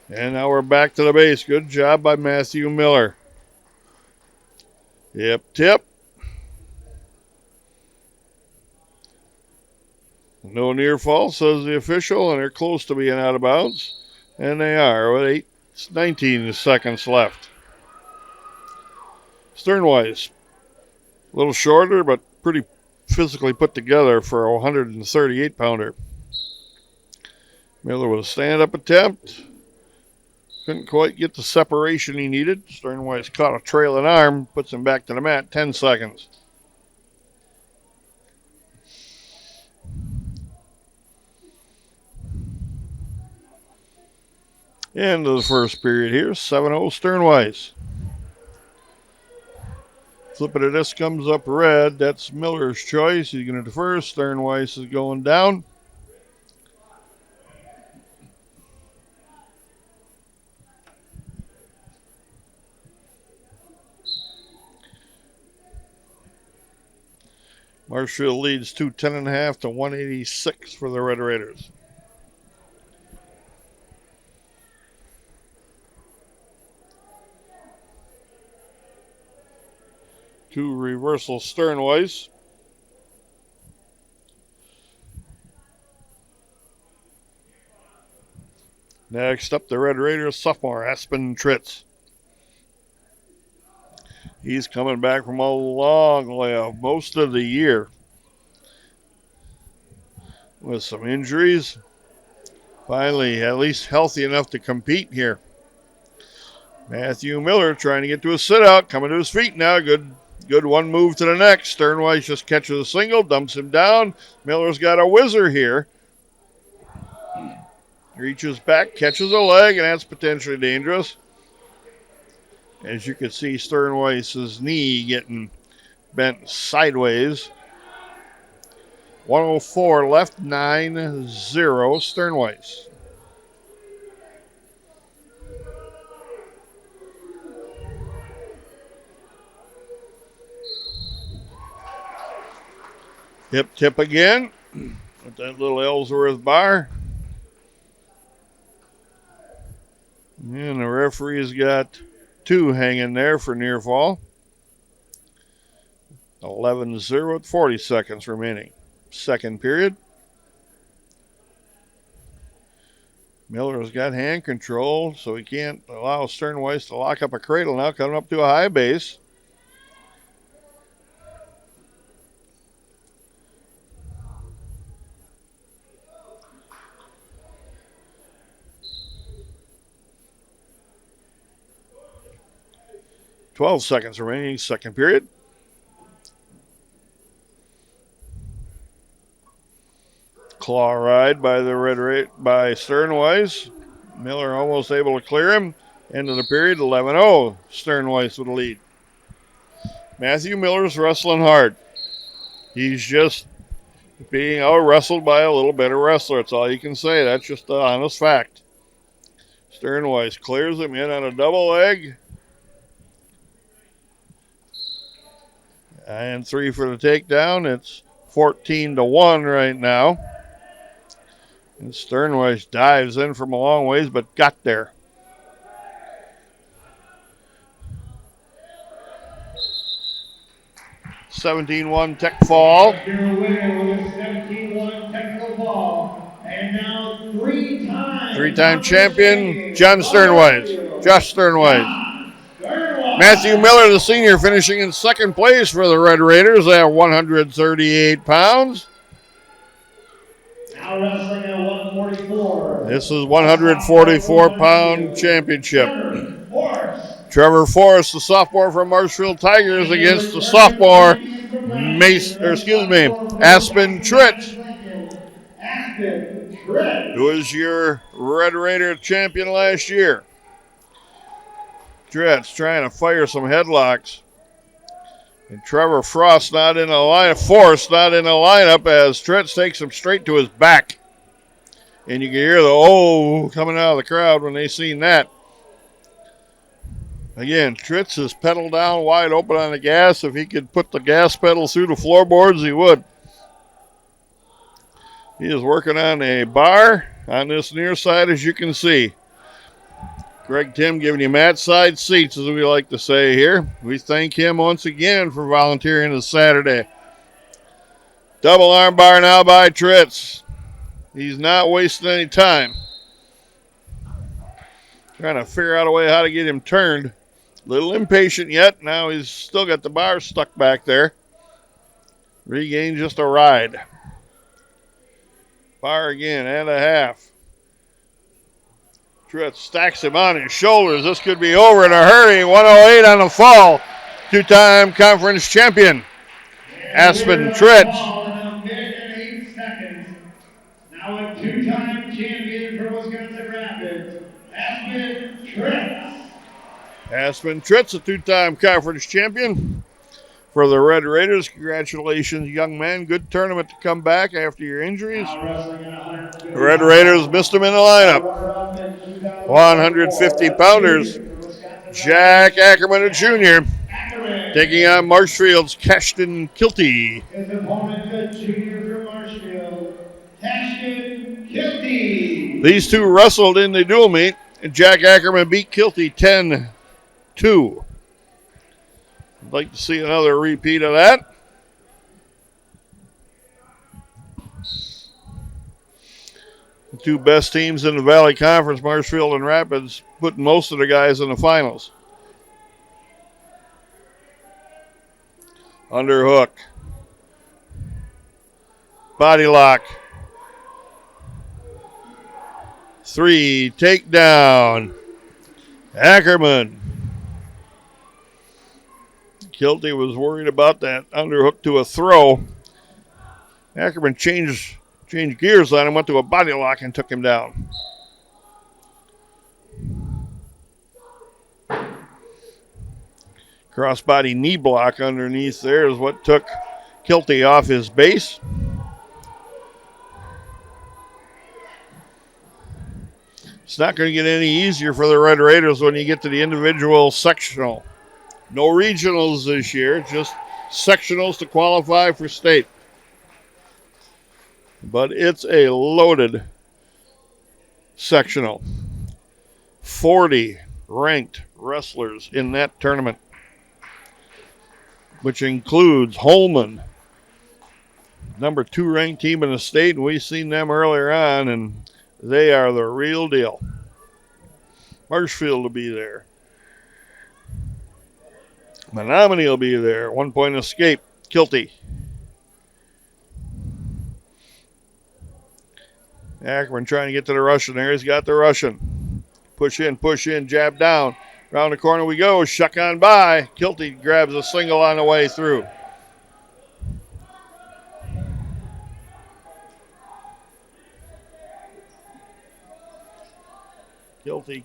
And now we're back to the base. Good job by Matthew Miller. Yep, tip. No near fall, says the official, and they're close to being out of bounds. And they are with 19 seconds left. Sternweiss, a little shorter, but pretty physically put together for a 138-pounder. Miller with a stand-up attempt. Couldn't quite get the separation he needed. Sternweiss caught a trailing arm, puts him back to the mat, 10 seconds. End of the first period here, 7-0 Sternweiss. Flip of the disc comes up red. That's Miller's choice. He's going to defer. Sternweiss is going down. Marshfield leads 210.5 to 186 for the Red Raiders. Two reversal Sternweiss. Next up, the Red Raiders sophomore Aspen Tritz. He's coming back from a long layoff most of the year with some injuries. Finally, at least healthy enough to compete here. Matthew Miller trying to get to a sit-out, coming to his feet now. Good one move to the next. Sternweiss just catches a single, dumps him down. Miller's got a whizzer here. Reaches back, catches a leg, and that's potentially dangerous. As you can see, Sternweiss's knee getting bent sideways. 104 left, 9-0 Sternweiss. Hip tip again with that little Ellsworth bar. And the referee's got 2 hanging there for near fall. 11-0 with 40 seconds remaining. Second period. Miller's got hand control, so he can't allow Sternweiss to lock up a cradle now, coming up to a high base. .12 seconds remaining, second period. Claw ride by by Sternweiss. Miller almost able to clear him. End of the period, 11-0. Sternweiss with the lead. Matthew Miller's wrestling hard. He's just being out-wrestled by a little better wrestler. That's all you can say. That's just the honest fact. Sternweiss clears him in on a double leg. And 3 for the takedown. It's 14-1 right now. And Sternweiss dives in from a long ways, but got there. 17-1 tech fall. Your winner with a 17-1 technical fall. And now three-time Champion, Josh Sternwise. Matthew Miller, the senior, finishing in second place for the Red Raiders at 138 pounds. Now wrestling at 144. This is 144-pound championship. Trevor Forrest, the sophomore from Marshfield Tigers, against the sophomore Aspen Tritz, who was your Red Raider champion last year. Tritz trying to fire some headlocks. And Trevor Forrest not in the lineup as Tritz takes him straight to his back. And you can hear the "oh" coming out of the crowd when they seen that. Again, Tritz is pedal down wide open on the gas. If he could put the gas pedal through the floorboards, he would. He is working on a bar on this near side, as you can see. Greg Tim giving you mat side seats, as we like to say here. We thank him once again for volunteering this Saturday. Double arm bar now by Tritz. He's not wasting any time. Trying to figure out a way how to get him turned. Little impatient yet. Now he's still got the bar stuck back there. Regain just a ride. Bar again and a half. Tritz stacks him on his shoulders. This could be over in a hurry. 108 on the fall. Two-time conference champion, Aspen Tritz. Now a two-time champion for Wisconsin Rapids, Aspen Tritz. Aspen Tritz, a two-time conference champion for the Red Raiders. Congratulations, young man. Good tournament to come back after your injuries. The Red Raiders missed him in the lineup. 150-pounders. Jack Ackerman, Jr., taking on Marshfield's Cashton Kilty. His opponent, the junior from Marshfield, Cashton Kilty. These two wrestled in the dual meet, and Jack Ackerman beat Kilty 10-2. I'd like to see another repeat of that. The two best teams in the Valley Conference, Marshfield and Rapids, put most of the guys in the finals. Underhook. Body lock. 3, takedown. Ackerman. Kilty was worried about that underhook to a throw. Ackerman changed gears on him, went to a body lock and took him down. Crossbody knee block underneath there is what took Kilty off his base. It's not going to get any easier for the Red Raiders when you get to the individual sectional. No regionals this year, just sectionals to qualify for state. But it's a loaded sectional. 40 ranked wrestlers in that tournament, which includes Holman, number 2 ranked team in the state, and we've seen them earlier on, and they are the real deal. Marshfield will be there. Menominee will be there. 1 point escape. Kilty. Ackerman trying to get to the Russian there. He's got the Russian. Push in, jab down. Around the corner we go. Shuck on by. Kilty grabs a single on the way through. Kilty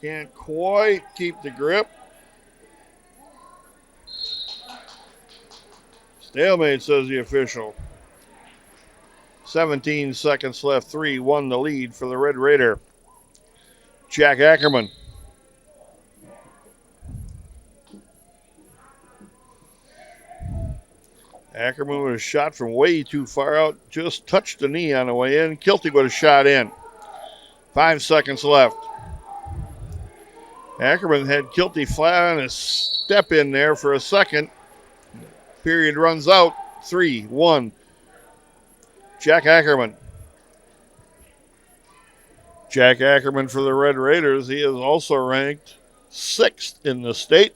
can't quite keep the grip. Stalemate, says the official. 17 seconds left. 3-1 the lead for the Red Raider. Jack Ackerman. Ackerman was shot from way too far out. Just touched the knee on the way in. Kilty would have shot in. 5 seconds left. Ackerman had Kilty flat on his step in there for a second. period runs out. 3-1. Jack Ackerman. Jack Ackerman for the Red Raiders. He is also ranked 6th in the state.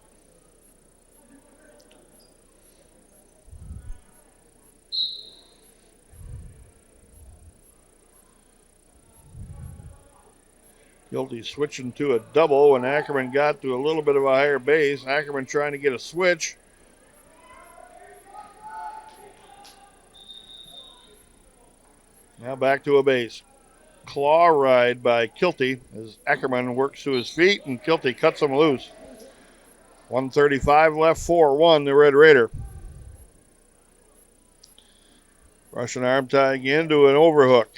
Guilty switching to a double when Ackerman got to a little bit of a higher base. Ackerman trying to get a switch. Now back to a base. Claw ride by Kilty as Ackerman works to his feet and Kilty cuts him loose. 1:35 left, 4-1 the Red Raider. Russian arm tie again to an overhook.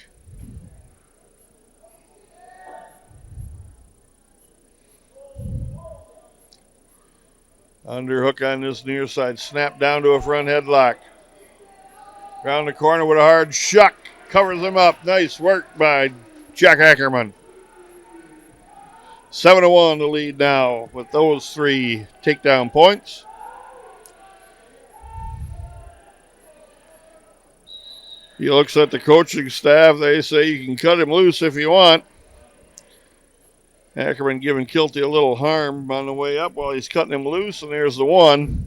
Underhook on this near side. Snap down to a front headlock. Round the corner with a hard shuck. Covers him up. Nice work by Jack Ackerman. 7-1 the lead now with those 3 takedown points. He looks at the coaching staff. They say you can cut him loose if you want. Ackerman giving Kilty a little harm on the way up while he's cutting him loose, and there's the one.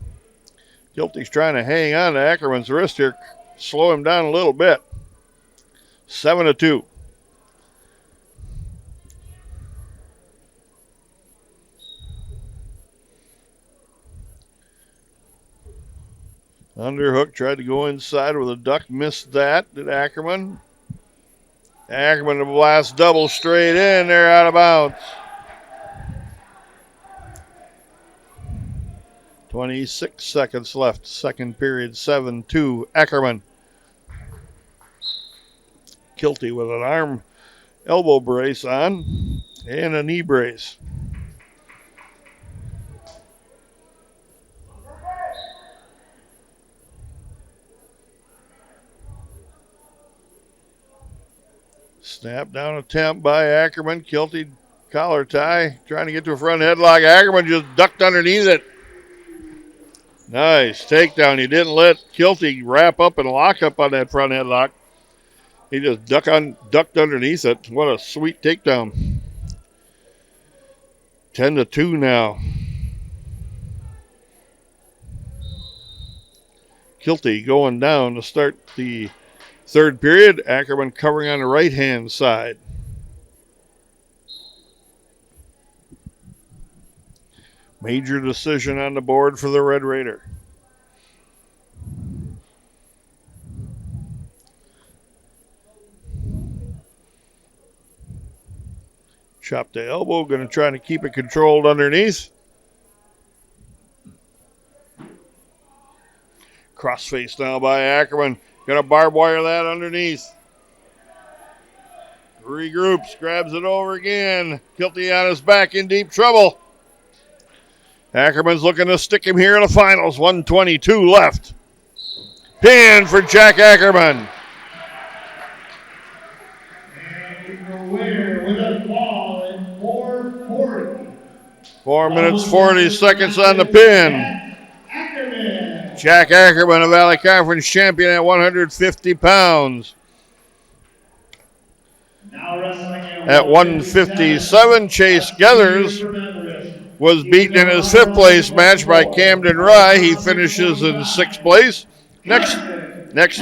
Kilty's trying to hang on to Ackerman's wrist here, slow him down a little bit. 7-2. Underhook tried to go inside with a duck, missed that. Did Ackerman? Ackerman to blast double straight in. They're out of bounds. 26 seconds left. Second period, 7-2. Ackerman. Kilty with an arm elbow brace on and a knee brace. Snap down attempt by Ackerman. Kilty collar tie, trying to get to a front headlock. Ackerman just ducked underneath it. Nice takedown. He didn't let Kilty wrap up and lock up on that front headlock. He just ducked underneath it. What a sweet takedown. 10-2 now. Kilty going down to start the third period. Ackerman covering on the right-hand side. Major decision on the board for the Red Raider. Chop the elbow, going to try to keep it controlled underneath. Crossface now by Ackerman. Going to barbed wire that underneath. Regroups, grabs it over again. Kilty on his back in deep trouble. Ackerman's looking to stick him here in the finals. 1:22 left. Pin for Jack Ackerman. And the winner with a fall in 4:40. 4 minutes, 40 seconds on the pin. Jack Ackerman, a Valley Conference champion at 150 pounds. Now wrestling At 157, Chase Gethers was beaten in his 5th place match by Camden Rye. He finishes in 6th place. Next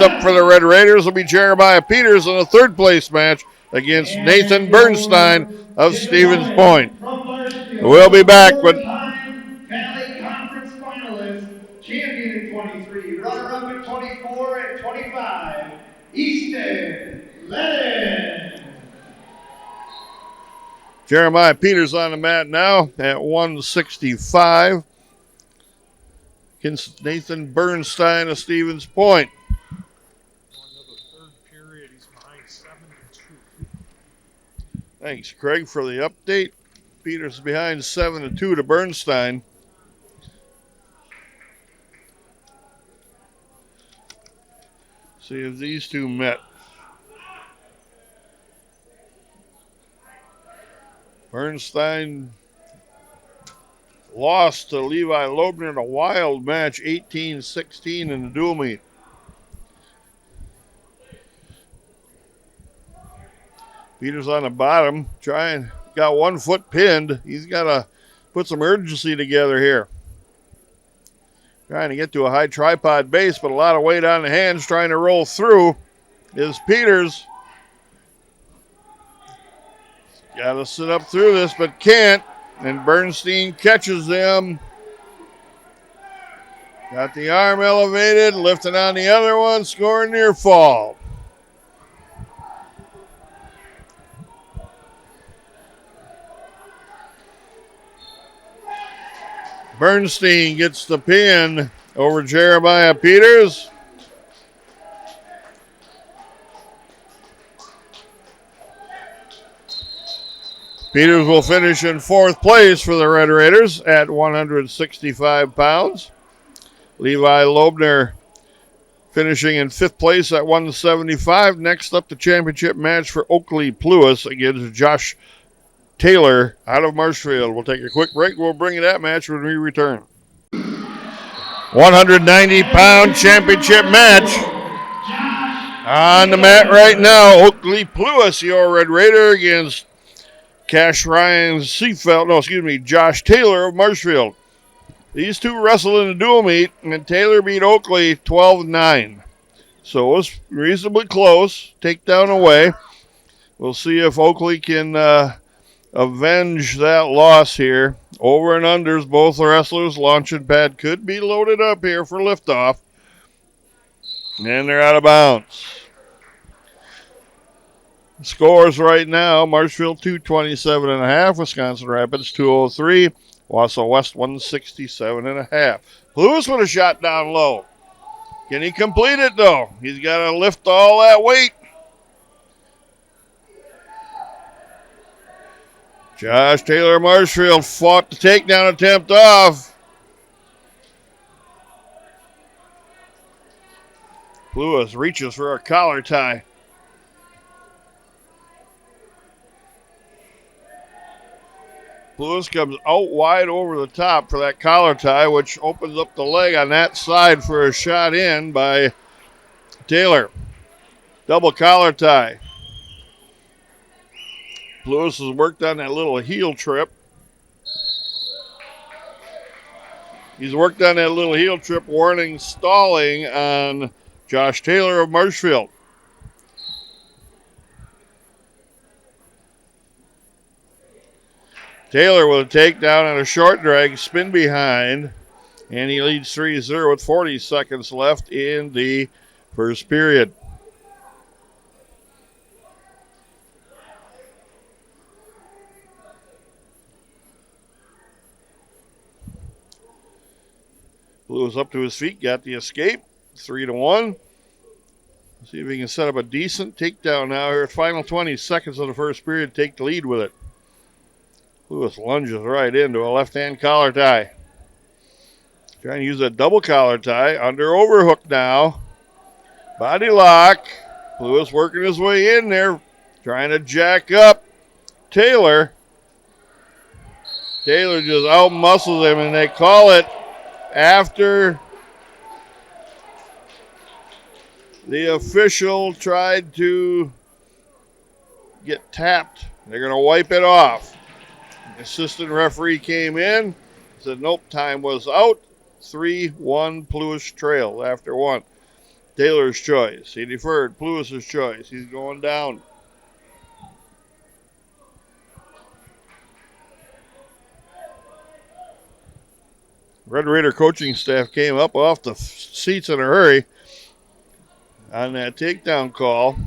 up for the Red Raiders will be Jeremiah Peters in a 3rd place match against Nathan Bernstein of Stevens Point. We'll be back with Valley Conference finalist, champion in 23, runner-up in 24 and 25, Easton Lennon. Jeremiah Peters on the mat now at 165 against Nathan Bernstein of Stevens Point. Third period, he's behind 7-2. Thanks, Craig, for the update. Peters behind 7-2 to Bernstein. See if these two met. Bernstein lost to Levi Loebner in a wild match, 18-16 in the dual meet. Peters on the bottom, got 1 foot pinned. He's got to put some urgency together here. Trying to get to a high tripod base, but a lot of weight on the hands trying to roll through is Peters. Got to sit up through this, but can't. And Bernstein catches them. Got the arm elevated, lifting on the other one, scoring near fall. Bernstein gets the pin over Jeremiah Peters. Peters will finish in 4th place for the Red Raiders at 165 pounds. Levi Loebner finishing in 5th place at 175. Next up, the championship match for Oakley Pluis against Josh Taylor out of Marshfield. We'll take a quick break. We'll bring you that match when we return. 190-pound championship match. On the mat right now, Oakley Pluis, your Red Raider, against Josh Taylor of Marshfield. These two wrestled in a dual meet, and Taylor beat Oakley 12-9. So it was reasonably close. Takedown away. We'll see if Oakley can avenge that loss here. Over and unders, both wrestlers. Launching pad could be loaded up here for liftoff. And they're out of bounds. Scores right now, Marshfield 227.5, Wisconsin Rapids 203, Wausau West 167.5. Lewis with a shot down low. Can he complete it though? He's got to lift all that weight. Josh Taylor Marshfield fought the takedown attempt off. Lewis reaches for a collar tie. Lewis comes out wide over the top for that collar tie, which opens up the leg on that side for a shot in by Taylor. Double collar tie. Lewis has worked on that little heel trip. He's worked on that little heel trip, warning stalling on Josh Taylor of Marshfield. Taylor with a takedown and a short drag, spin behind, and he leads 3-0 with 40 seconds left in the first period. Lewis up to his feet, got the escape, 3-1. See if he can set up a decent takedown now here. Final 20 seconds of the first period, take the lead with it. Lewis lunges right into a left-hand collar tie. Trying to use a double collar tie. Under overhook now. Body lock. Lewis working his way in there. Trying to jack up Taylor. Taylor just out-muscles him, and they call it after the official tried to get tapped. They're going to wipe it off. Assistant referee came in, said nope, time was out. 3-1 Pluis trail after one. Taylor's choice. He deferred. Pluis' choice. He's going down. Red Raider coaching staff came up off the seats in a hurry on that takedown call.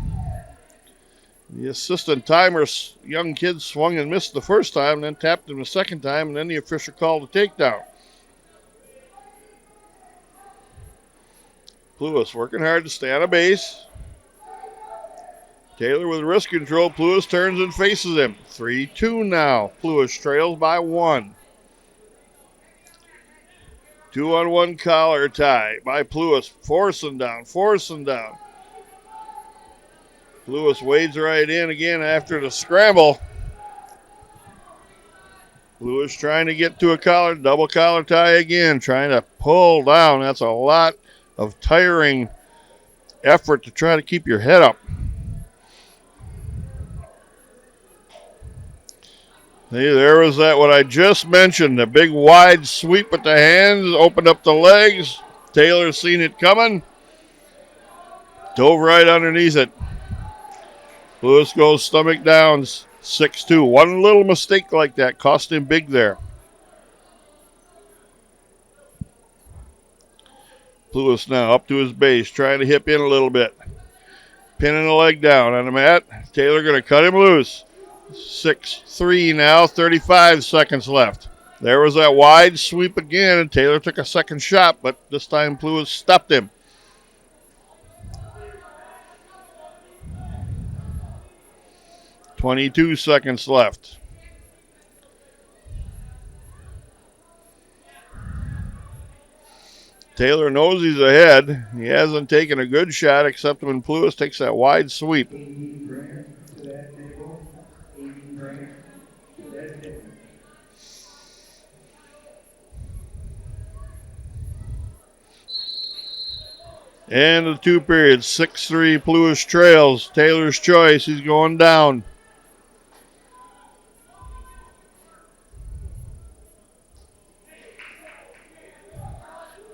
The assistant timer, young kid, swung and missed the first time, then tapped him the second time, and then the official called a takedown. Pluis working hard to stay on a base. Taylor with wrist control. Pluis turns and faces him. 3-2 now. Pluis trails by 1. 2-on-1 collar tie by Pluis. Forcing down. Lewis wades right in again after the scramble. Lewis trying to get to a collar, double collar tie again, trying to pull down. That's a lot of tiring effort to try to keep your head up. See, there was that what I just mentioned, the big wide sweep with the hands, opened up the legs. Taylor seen it coming, dove right underneath it. Lewis goes stomach down, 6-2. One little mistake like that cost him big there. Lewis now up to his base, trying to hip in a little bit. Pinning the leg down on the mat. Taylor going to cut him loose. 6-3 now, 35 seconds left. There was that wide sweep again, and Taylor took a second shot, but this time Lewis stopped him. "22 seconds left. Taylor knows he's ahead. He hasn't taken a good shot except when Lewis takes that wide sweep. And the two periods, 6-3, Lewis trails. Taylor's choice, he's going down.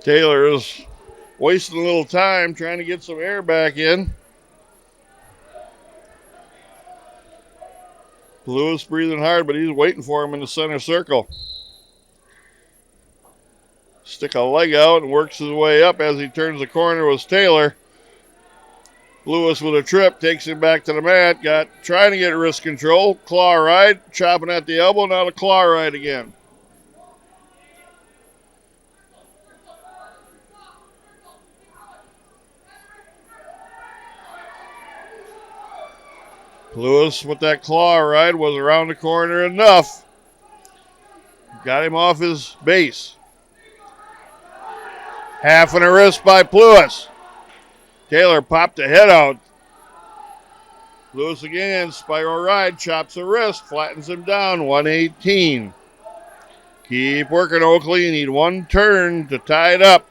Taylor is wasting a little time trying to get some air back in. Lewis breathing hard, but he's waiting for him in the center circle. Stick a leg out and works his way up as he turns the corner with Taylor. Lewis with a trip takes him back to the mat. Trying to get wrist control. Claw ride, chopping at the elbow. Now the claw ride again. Lewis with that claw ride was around the corner enough. Got him off his base. Half and a wrist by Lewis. Taylor popped the head out. Lewis again, spiral ride, chops the wrist, flattens him down, 118. Keep working, Oakley. You need one turn to tie it up.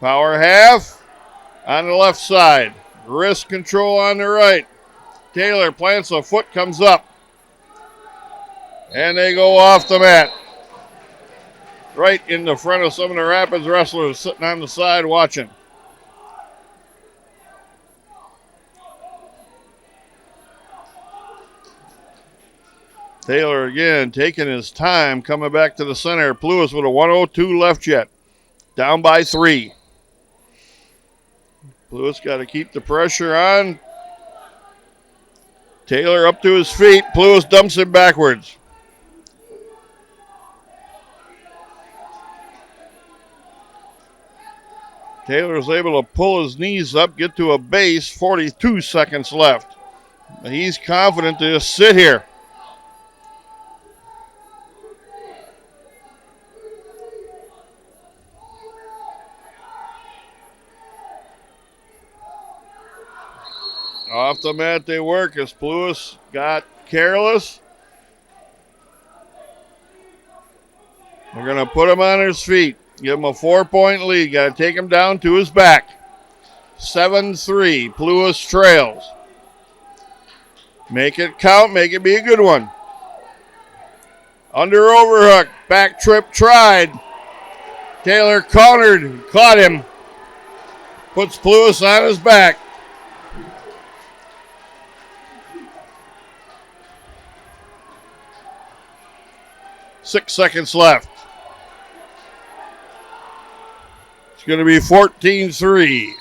Power half on the left side. Wrist control on the right. Taylor plants a foot, comes up. And they go off the mat. Right in the front of some of the Rapids wrestlers sitting on the side watching. Taylor again taking his time, coming back to the center. Lewis with a 102 left yet. Down by 3. Lewis got to keep the pressure on. Taylor up to his feet. Lewis dumps him backwards. Taylor is able to pull his knees up, get to a base. 42 seconds left. He's confident to just sit here. Off the mat they work as Lewis got careless. They're going to put him on his feet. Give him a 4-point lead. Got to take him down to his back. 7-3. Lewis trails. Make it count. Make it be a good one. Under overhook. Back trip tried. Taylor countered. Caught him. Puts Lewis on his back. Six seconds left. It's going to be 14-3.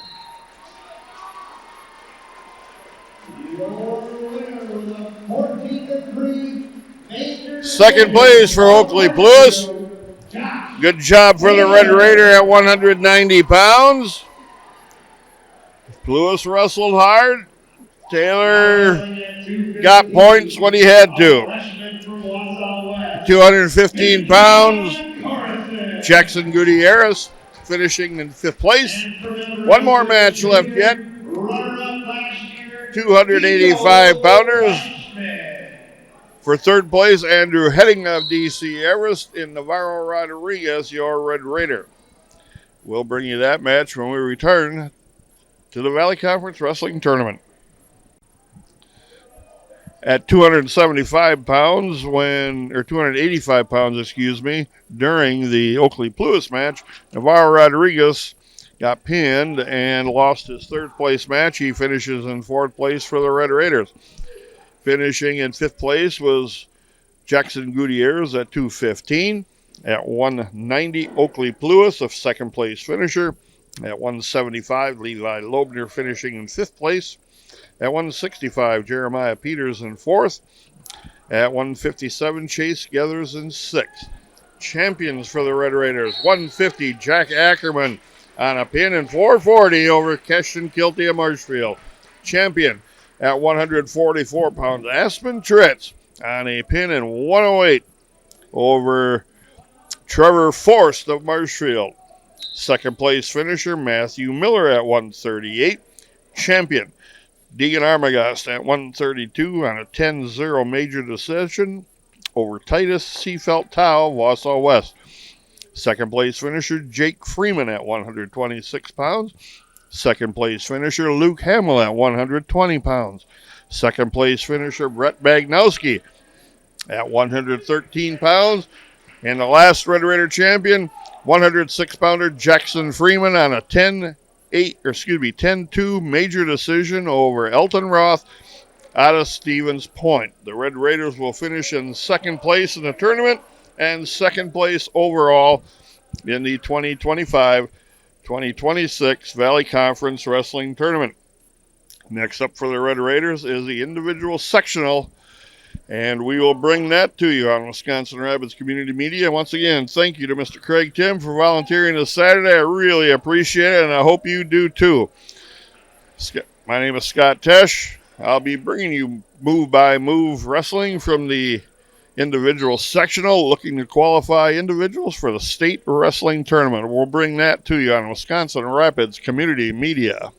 Second place for Oakley Lewis. Good job for the Red Raider at 190 pounds. Lewis wrestled hard. Taylor got points when he had to. 215 pounds. Jackson Gutierrez finishing in 5th place. One more match left yet. 285 pounders. For third place, Andrew Heading of DC Everest in Navarro Rodriguez, your Red Raider. We'll bring you that match when we return to the Valley Conference Wrestling Tournament. At 275 pounds, 285 pounds, during the Oakley-Pluis match, Navarro Rodriguez got pinned and lost his third place match. He finishes in fourth place for the Red Raiders. Finishing in fifth place was Jackson Gutierrez at 215. At 190, Oakley-Pluis, a second place finisher. At 175, Levi Loebner finishing in fifth place. At 165, Jeremiah Peters in fourth. At 157, Chase Gathers in sixth. Champions for the Red Raiders, 150, Jack Ackerman on a pin, and 440 over Keston Kilty of Marshfield. Champion at 144 pounds, Aspen Tritz on a pin, and 108 over Trevor Forst of Marshfield. Second place finisher, Matthew Miller at 138. Champion, Deegan Armagast at 132 on a 10-0 major decision over Titus Seafelt Tau of Wausau West. Second place finisher, Jake Freeman at 126 pounds. Second place finisher, Luke Hamill at 120 pounds. Second place finisher, Brett Bagnowski at 113 pounds. And the last Red Raider champion, 106-pounder Jackson Freeman on a 10-2 major decision over Elton Roth out of Stevens Point. The Red Raiders will finish in second place in the tournament and second place overall in the 2025-2026 Valley Conference Wrestling Tournament. Next up for the Red Raiders is the individual sectional, and we will bring that to you on Wisconsin Rapids Community Media. Once again, thank you to Mr. Craig Tim for volunteering this Saturday. I really appreciate it, and I hope you do too. My name is Scott Tesch. I'll be bringing you move-by-move wrestling from the individual sectional, looking to qualify individuals for the state wrestling tournament. We'll bring that to you on Wisconsin Rapids Community Media.